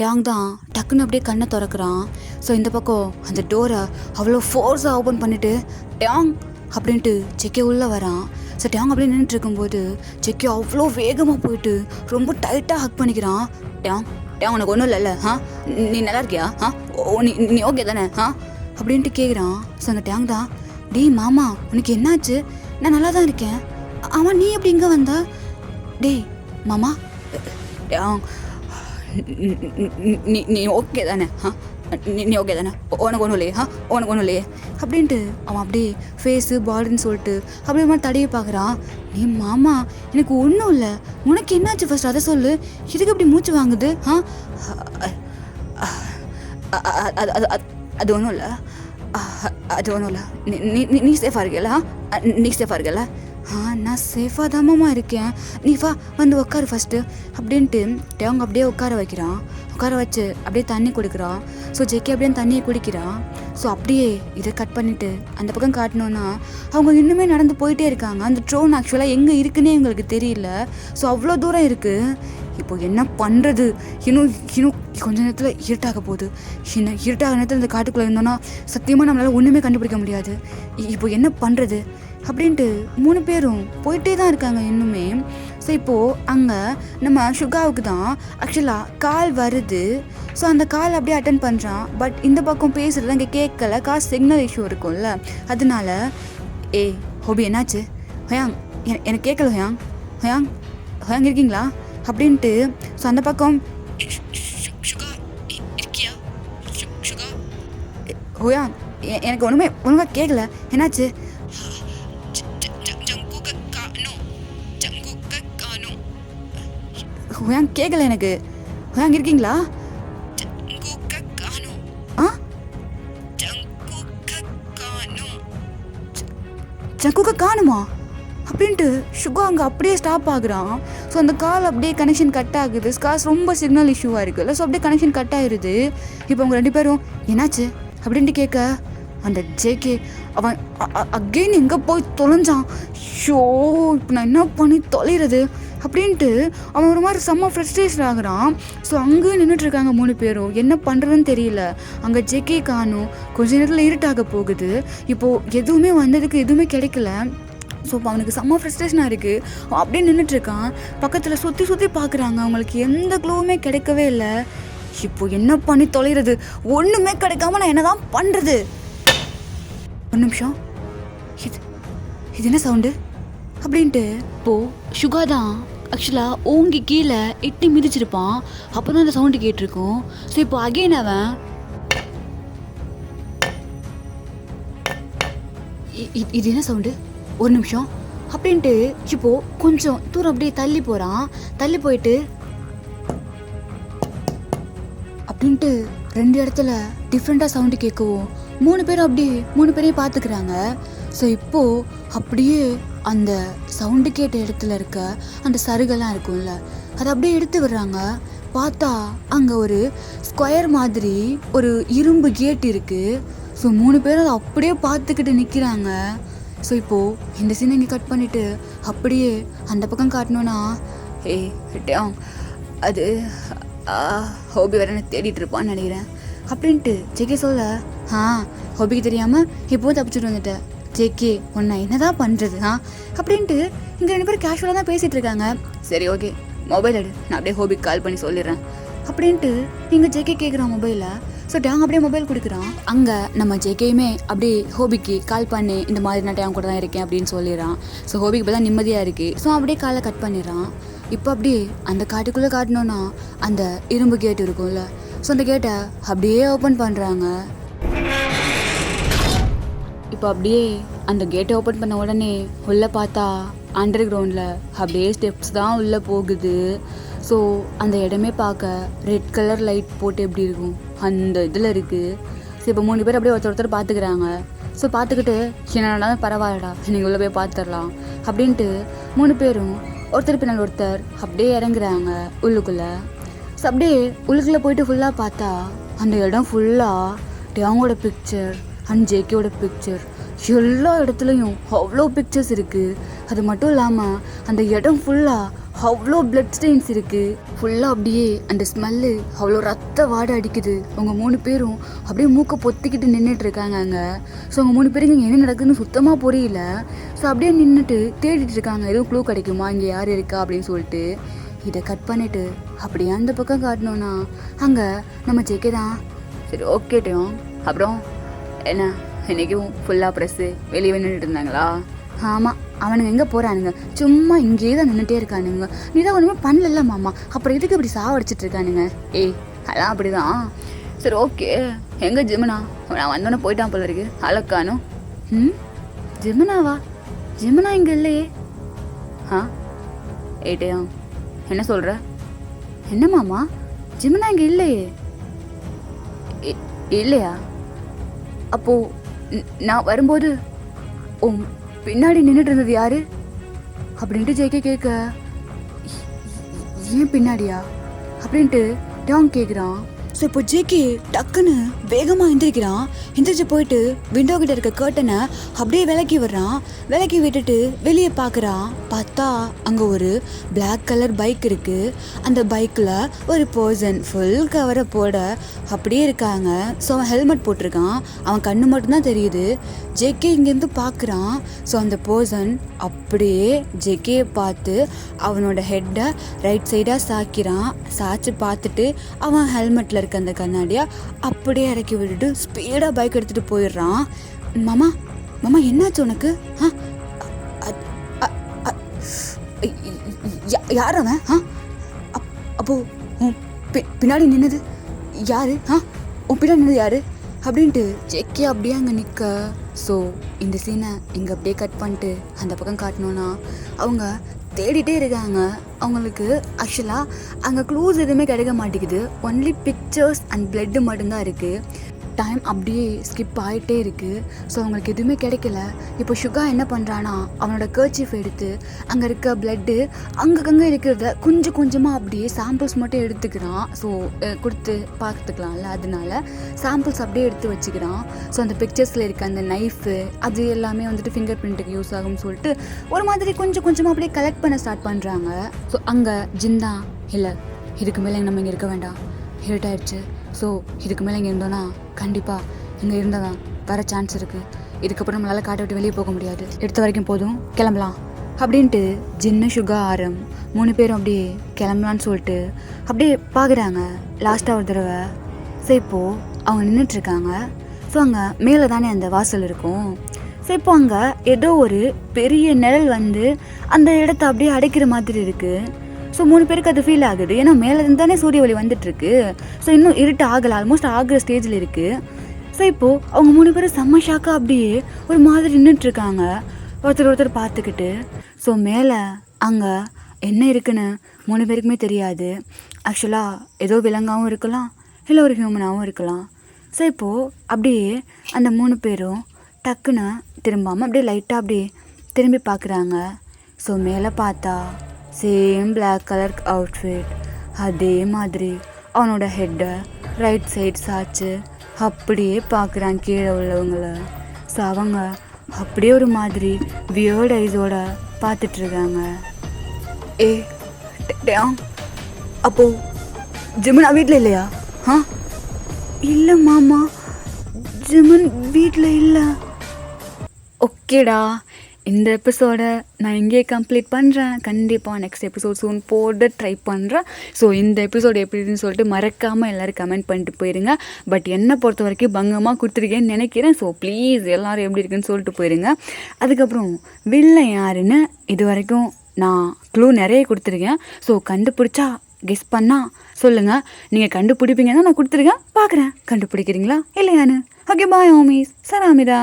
டேங் தான் டக்குன்னு அப்படியே கண்ணை திறக்கிறான். ஸோ இந்த பக்கம் அந்த டோரை அவ்வளோ ஃபோர்ஸாக ஓப்பன் பண்ணிவிட்டு டேங் அப்படின்ட்டு செக்கே உள்ளே வரான். ஸோ டேங் அப்படியே நின்றுட்டு இருக்கும்போது செக்கே அவ்வளோ வேகமாக போயிட்டு ரொம்ப டைட்டாக ஹக் பண்ணிக்கிறான். டேங் உனக்கு ஒன்றும் இல்லைல்ல? நீ நல்லா இருக்கியா? நீ ஓகே தானே? அப்படின்ட்டு கேட்குறான். ஸோ அந்த டேங் தான் டேய் மாமா உனக்கு என்னாச்சு? நான் நல்லா தான் இருக்கேன். ஆமாம் நீ எப்படி இங்கே வந்தா? டேய் மாமா நீ ஓகே தானே? நீ ஓகே தானே? உனக்கு ஒன்றும் இல்லையே அப்படின்ட்டு அவன் அப்படியே ஃபேஸு பாடின்னு சொல்லிட்டு அப்படியே மாதிரி தடையை பார்க்குறான். நீ மாமா எனக்கு ஒன்றும் இல்லை, உனக்கு என்னாச்சு ஃபர்ஸ்ட் அதை சொல்லு, இதுக்கு அப்படி மூச்சு வாங்குது? அது ஒன்றும் இல்லை நீ சேஃபாக இருக்கல? நான் சேஃபாக தாம்மா இருக்கேன். நீ வா வந்து உட்காரு ஃபஸ்ட்டு அப்படின்ட்டு அவங்க அப்படியே உட்கார வச்சு அப்படியே தண்ணி கொடுக்குறான். ஸோ ஜெக்கி அப்படியே தண்ணியை குடிக்கிறான். ஸோ அப்படியே இதை கட் பண்ணிவிட்டு அந்த பக்கம் காட்டினோன்னா அவங்க இன்னுமே நடந்து போயிட்டே இருக்காங்க. அந்த ட்ரோன் ஆக்சுவலாக எங்கே இருக்குன்னே எங்களுக்கு தெரியல. ஸோ அவ்வளோ தூரம் இருக்குது. இப்போ என்ன பண்ணுறது? இன்னும் கொஞ்ச நேரத்தில் இருட்டாக போகுது. இருட்டாக நேரத்தில் இந்த காட்டுக்குள்ளே இருந்தோன்னா சத்தியமாக நம்மளால் ஒன்றுமே கண்டுபிடிக்க முடியாது. இப்போ என்ன பண்ணுறது அப்படின்ட்டு 3 பேரும் போயிட்டே தான் இருக்காங்க இன்னுமே. ஸோ இப்போது அங்கே நம்ம சுகாவுக்கு தான் ஆக்சுவலாக கால் வருது. ஸோ அந்த கால் அப்படியே அட்டன் பண்ணுறான். பட் இந்த பக்கம் பேசுகிறது அங்கே கேட்கல, சிக்னல் இஷ்யூ இருக்கும்ல, அதனால ஹோபி என்னாச்சு? ஹயாங் எனக்கு கேட்கல. ஹயாங் இருக்கீங்களா அப்படின்ட்டு. ஸோ அந்த பக்கம் சுகா இருக்கியா? சுகா ஹோயா எனக்கு ஒழுங்காக கேட்கல, என்னாச்சு? ஹோயா கேட்கல எனக்கு. ஹோயா அங்கே இருக்கீங்களா? ஆ ஜங்குக்கை காணுமா அப்படின்ட்டு சுகா அங்கே அப்படியே ஸ்டாப் ஆகுறான். ஸோ அந்த கால் அப்படியே கனெக்ஷன் கட் ஆகுது. ஸ்கார்ஸ் ரொம்ப சிக்னல் இஷ்யூவாக இருக்குல்ல, ஸோ அப்படியே கனெக்ஷன் கட் ஆகிடுது. இப்போ அவங்க 2 பேரும் என்னாச்சு அப்படின்ட்டு கேட்க அந்த ஜேகே அவன் அகெயின் எங்கே போய் தொலைஞ்சான். ஷோ இப்போ நான் என்ன பண்ணி தொலைகிறது அப்படின்ட்டு அவன் ஒரு மாதிரி செம்ம ஃப்ரஸ்ட்ரேஷன் ஆகுறான். ஸோ அங்கே நின்றுட்டுருக்காங்க 3 பேரும். என்ன பண்ணுறதுன்னு தெரியல. அங்கே ஜேகே காணும். கொஞ்ச நேரத்தில் இருட்டாக போகுது. இப்போது எதுவுமே வந்ததுக்கு எதுவுமே கிடைக்கல. ஸோ இப்போ அவனுக்கு செம்ம ஃப்ரஸ்ட்ரேஷனாக இருக்குது. அவன் அப்படியே நின்றுட்டுருக்கான். பக்கத்தில் சுற்றி பார்க்குறாங்க. அவங்களுக்கு எந்த க்ளூவுமே கிடைக்கவே இல்லை. இப்போது என்ன பண்ணி தொலைகிறது? ஒன்றுமே கிடைக்காம நான் என்ன தான் பண்ணுறது? ஒரு நிமிஷம், இது என்ன சவுண்டு அப்படின்ட்டு இப்போது சுகா தான் ஆக்சுவலாக ஓங்கி கீழே எட்டி மிதிச்சிருப்பான். அப்போ தான் அந்த சவுண்டு கேட்டிருக்கும். ஸோ இப்போ அகெயின் அவன் இது என்ன சவுண்டு, ஒரு நிமிஷம் அப்படின்ட்டு இப்போது கொஞ்சம் தூரம் அப்படியே தள்ளி போகிறான். தள்ளி போயிட்டு அப்படின்ட்டு 2 இடத்துல டிஃப்ரெண்ட்டாக சவுண்டு கேட்கவும் 3 பேரும் அப்படியே 3 பேரையும் பார்த்துக்கிறாங்க. ஸோ இப்போது அப்படியே அந்த சவுண்டு கேட்ட இடத்துல இருக்க அந்த சருகெல்லாம் இருக்கும்ல, அதை அப்படியே எடுத்து விடுறாங்க. பார்த்தா அங்கே ஒரு ஸ்கொயர் மாதிரி ஒரு இரும்பு கேட் இருக்குது. ஸோ 3 பேரும் அதை அப்படியே பார்த்துக்கிட்டு நிற்கிறாங்க. ஸோ இப்போது இந்த சீனை இங்கே கட் பண்ணிவிட்டு அப்படியே அந்த பக்கம் காட்டணுன்னா, அது ஹோபி வேற எனக்கு தேடிட்டு இருப்பான்னு நினைக்கிறேன் அப்படின்ட்டு ஜேகே சொல்ல, ஹோபிக்கு தெரியாமல் இப்போவும் தப்பிச்சுட்டு வந்துட்டேன். ஜேகே உன்னை என்னதான் பண்ணுறது அப்படின்ட்டு இங்கே 2 பேரும் கேஷுவலாக தான் பேசிகிட்டு இருக்காங்க. சரி ஓகே, மொபைல் எடு, நான் அப்படியே ஹோபிக்கு கால் பண்ணி சொல்லிடுறேன் அப்படின்ட்டு இங்கே ஜேகே கேட்குறான் மொபைலை. ஸோ டேங் அப்படியே மொபைல் கொடுக்குறான். அங்கே நம்ம ஜேகேயுமே அப்படியே ஹோபிக்கு கால் பண்ணி இந்த மாதிரி நான் டேங் கூட தான் இருக்கேன் அப்படின்னு சொல்லிடுறான். ஸோ ஹோபிக்கு இப்போ தான் நிம்மதியாக இருக்குது. ஸோ அப்படியே காலை கட் பண்ணிடுறான். இப்போ அப்படியே அந்த காட்டுக்குள்ளே காட்டணுன்னா அந்த இரும்பு கேட் இருக்கும்ல, ஸோ அந்த கேட்டை அப்படியே ஓப்பன் பண்ணுறாங்க. இப்போ அப்படியே அந்த கேட்டை ஓப்பன் பண்ண உடனே உள்ளே பார்த்தா அண்டர் கிரவுண்டில் அப்படியே ஸ்டெப்ஸ் தான் உள்ளே போகுது. ஸோ அந்த இடமே பார்க்க ரெட் கலர் லைட் போட்டு எப்படி இருக்கும் அந்த இதில் இருக்குது. ஸோ இப்போ 3 பேர் அப்படியே ஒருத்தர் பார்த்துக்கிறாங்க. ஸோ பார்த்துக்கிட்டு என்னடாலும் பரவாயில்லடா, நீங்கள் உள்ளே போய் பார்த்துடலாம் அப்படின்ட்டு 3 பேரும் ஒருத்தர் பின்னால் ஒருத்தர் அப்படியே இறங்குறாங்க உள்ளுக்குள்ளே. ஸோ அப்படியே உள்ளுக்குள்ளே போயிட்டு ஃபுல்லாக பார்த்தா அந்த இடம் ஃபுல்லாக டேங்கோட பிக்சர் அண்ட் ஜேகேயோட பிக்சர், எல்லா இடத்துலையும் அவ்வளோ பிக்சர்ஸ் இருக்குது. அது மட்டும் இல்லாமல் அந்த இடம் ஃபுல்லாக அவ்வளோ பிளட் ஸ்டெயின்ஸ் இருக்குது. ஃபுல்லாக அப்படியே அந்த ஸ்மெல்லு அவ்வளோ ரத்த வாடை அடிக்குது. அவங்க 3 பேரும் அப்படியே மூக்கை பொத்திக்கிட்டு நின்றுட்டுருக்காங்க அங்கே. ஸோ அவங்க 3 பேருக்கு இங்கே என்ன நடக்குதுன்னு சுத்தமாக புரியல. ஸோ அப்படியே நின்றுட்டு தேடிட்டு இருக்காங்க, எதுவும் க்ளூ கிடைக்குமா, இங்கே யார் இருக்கா அப்படின்னு சொல்லிட்டு. இதை கட் பண்ணிவிட்டு அப்படியே அந்த பக்கம் காட்டணுன்னா அங்கே நம்ம ஜேகே தான். சரி ஓகே டேம், அப்புறம் என்ன இன்றைக்கும் ஃபுல்லாக ப்ரெஸ்ஸு வெளியே நின்றுட்டு இருந்தாங்களா? ஆமாம், அவனுங்க எங்கே போகிறானுங்க, சும்மா இங்கேயே தான் நின்றுட்டே இருக்கானுங்க. நீ தான் ஒன்றுமே பண்ணல மாமா, அப்புறம் எதுக்கு இப்படி சாவடிச்சிட்டு இருக்கானுங்க? அதான் அப்படி தான். சரி ஓகே, எங்கே ஜிம்னா? நான் வந்தோன்னே போயிட்டான் போல இருக்கு, அழக்கானும். ஜிம்னாவா? ஜிம்னா இங்கே இல்லையே. ஏட்டையா என்ன சொல்கிற? என்ன மாமா, ஜிம்னா இங்கே இல்லையே. இல்லையா? அப்போது நான் வரும்போது பின்னாடி நின்றுட்டு இருந்தது யாரு அப்படின்ட்டு ஜேகே கேட்க, ஏன் பின்னாடியா அப்படின்ட்டு டாங் கேட்குறான். ஸோ இப்போ ஜேகே டக்குன்னு வேகமாக எந்திரிக்கிறான். எந்திரிச்சு போயிட்டு விண்டோ கிட்ட இருக்க கர்ட்டனை அப்படியே விலக்கி விடுறான். விலக்கி விட்டுட்டு வெளியே பார்க்குறான். பார்த்தா அங்கே ஒரு பிளாக் கலர் பைக் இருக்குது. அந்த பைக்கில் ஒரு பர்சன் ஃபுல் கவரை போட அப்படியே இருக்காங்க. ஸோ அவன் ஹெல்மெட் போட்டிருக்கான், அவன் கண்ணு மட்டும்தான் தெரியுது. ஜேகே இங்கேருந்து பார்க்குறான். ஸோ அந்த பர்சன் அப்படியே ஜேகேயை பார்த்து அவனோட ஹெட்டை ரைட் சைடாக சாய்க்கிறான். சாய்ச்சி பார்த்துட்டு அவன் ஹெல்மெட்டில் இருக்க அந்த கண்ணாடியை அப்படியே இறக்கி விட்டுட்டு ஸ்பீடாக பைக் எடுத்துகிட்டு போயிடுறான். மாமா மாமா என்னாச்சு உனக்கு? யார் அவன்? அப்போது உன் பின்னாடி நின்னது யாரு? உன் பின்னாடி நின்னது யாரு? அப்படின்ட்டு ஜெக்கி அப்படியே அங்கே நிற்க. ஸோ இந்த சீனை இங்கே அப்படியே கட் பண்ணிட்டு அந்த பக்கம் காட்டணுன்னா அவங்க தேடிட்டே இருக்காங்க. அவங்களுக்கு ஆக்சுவலாக அங்கே க்ளூஸ் எதுவுமே கிடைக்க மாட்டேங்குது. ஒன்லி பிக்சர்ஸ் அண்ட் பிளட்டு மட்டும்தான் இருக்குது. டைம் அப்படியே ஸ்கிப் ஆகிட்டே இருக்குது. ஸோ அவங்களுக்கு எதுவுமே கிடைக்கல. இப்போ சுகா என்ன பண்ணுறான்னா அவனோட கர்ச்சீஃப் எடுத்து அங்கே இருக்க பிளட்டு அங்கங்கே இருக்கிறத கொஞ்சம் கொஞ்சமாக அப்படியே சாம்பிள்ஸ் மட்டும் எடுத்துக்கிறான். ஸோ கொடுத்து பார்த்துக்கலாம்ல, அதனால சாம்பிள்ஸ் அப்படியே எடுத்து வச்சுக்கிறான். ஸோ அந்த பிக்சர்ஸில் இருக்க அந்த நைஃபு அது எல்லாமே வந்துட்டு ஃபிங்கர் பிரிண்ட்டுக்கு யூஸ் ஆகும்னு சொல்லிட்டு ஒரு மாதிரி கொஞ்சம் கொஞ்சமாக அப்படியே கலெக்ட் பண்ண ஸ்டார்ட் பண்ணுறாங்க. ஸோ அங்கே ஜிந்தா இல்லை, இதுக்கு மேலே நம்ம இங்கே இருக்க வேண்டாம், ஹிரட் ஆயிடுச்சு. ஸோ இதுக்கு மேலே இங்கே இருந்தோன்னா கண்டிப்பாக இங்கே இருந்தவன் வர சான்ஸ் இருக்குது. இதுக்கப்புறம் நம்மளால் காட்டை விட்டு வெளியே போக முடியாது. எடுத்த வரைக்கும் போதும், கிளம்பலாம் அப்படின்ட்டு ஜின்னு சுகா ஆரம் 3 பேரும் அப்படியே கிளம்பலான்னு சொல்லிட்டு அப்படியே பார்க்குறாங்க லாஸ்ட்டாக ஒரு தடவை. ஸோ இப்போது அவங்க நின்றுட்டுருக்காங்க. ஸோ அங்கே மேலே தானே அந்த வாசல் இருக்கும். ஸோ இப்போ அங்கே ஏதோ ஒரு பெரிய நிழல் வந்து அந்த இடத்த அப்படியே அடைக்கிற மாதிரி இருக்குது. ஸோ 3 பேருக்கு அது ஃபீல் ஆகுது. ஏன்னா மேலே இருந்து தானே சூரிய ஒளி வந்துட்டுருக்கு. ஸோ இன்னும் இருட்டு ஆகலை, ஆல்மோஸ்ட் ஆகிற ஸ்டேஜில் இருக்குது. ஸோ இப்போது அவங்க 3 பேரும் செம்ம ஷாக்காக அப்படியே ஒரு மாதிரி நின்றுட்டுருக்காங்க, ஒருத்தர் பார்த்துக்கிட்டு. ஸோ மேலே அங்கே என்ன இருக்குன்னு 3 பேருக்குமே தெரியாது. ஆக்சுவலாக ஏதோ விலங்காகவும் இருக்கலாம், இல்லை ஒரு ஹியூமனாகவும் இருக்கலாம். ஸோ இப்போது அப்படியே அந்த 3 பேரும் டக்குன்னு திரும்பாமல் அப்படியே லைட்டாக அப்படியே திரும்பி பார்க்குறாங்க. ஸோ மேலே பார்த்தா சேம் பிளாக் கலர் அவுட்ஃபிட், அதே மாதிரி அவனோட ஹெட்டை ரைட் சைட் சாச்சு அப்படியே பார்க்குறான் கீழே உள்ளவங்கள. ஸோ அவங்க அப்படியே ஒரு மாதிரி வியர்ட் ஐஸோட பார்த்துட்ருக்காங்க. அப்போது ஜிமன் வீட்டில் இல்லையா? இல்லை மாமா, ஜிமன் வீட்டில் இல்லை. ஓகேடா, இந்த எபிசோடை நான் இங்கே கம்ப்ளீட் பண்ணுறேன். கண்டிப்பாக நெக்ஸ்ட் எபிசோட் சூன் போட ட்ரை பண்ணுறேன். ஸோ இந்த எபிசோடு எப்படின்னு சொல்லிட்டு மறக்காமல் எல்லோரும் கமெண்ட் பண்ணிட்டு போயிருங்க. பட் என்னை பொறுத்த வரைக்கும் பங்கமாக கொடுத்துருக்கேன்னு நினைக்கிறேன். ஸோ ப்ளீஸ் எல்லோரும் எப்படி இருக்குன்னு சொல்லிட்டு போயிருங்க. அதுக்கப்புறம் வில்லன் யாருன்னு இது வரைக்கும் நான் க்ளூ நிறைய கொடுத்துருக்கேன். ஸோ கண்டுபிடிச்சா கெஸ் பண்ணால் சொல்லுங்கள். நீங்கள் கண்டுபிடிப்பீங்கன்னா நான் கொடுத்துருக்கேன், பார்க்குறேன் கண்டுபிடிக்கிறீங்களா இல்லையான்னு. ஓகே, பாய் ஹோமீஸ், சராமிதா.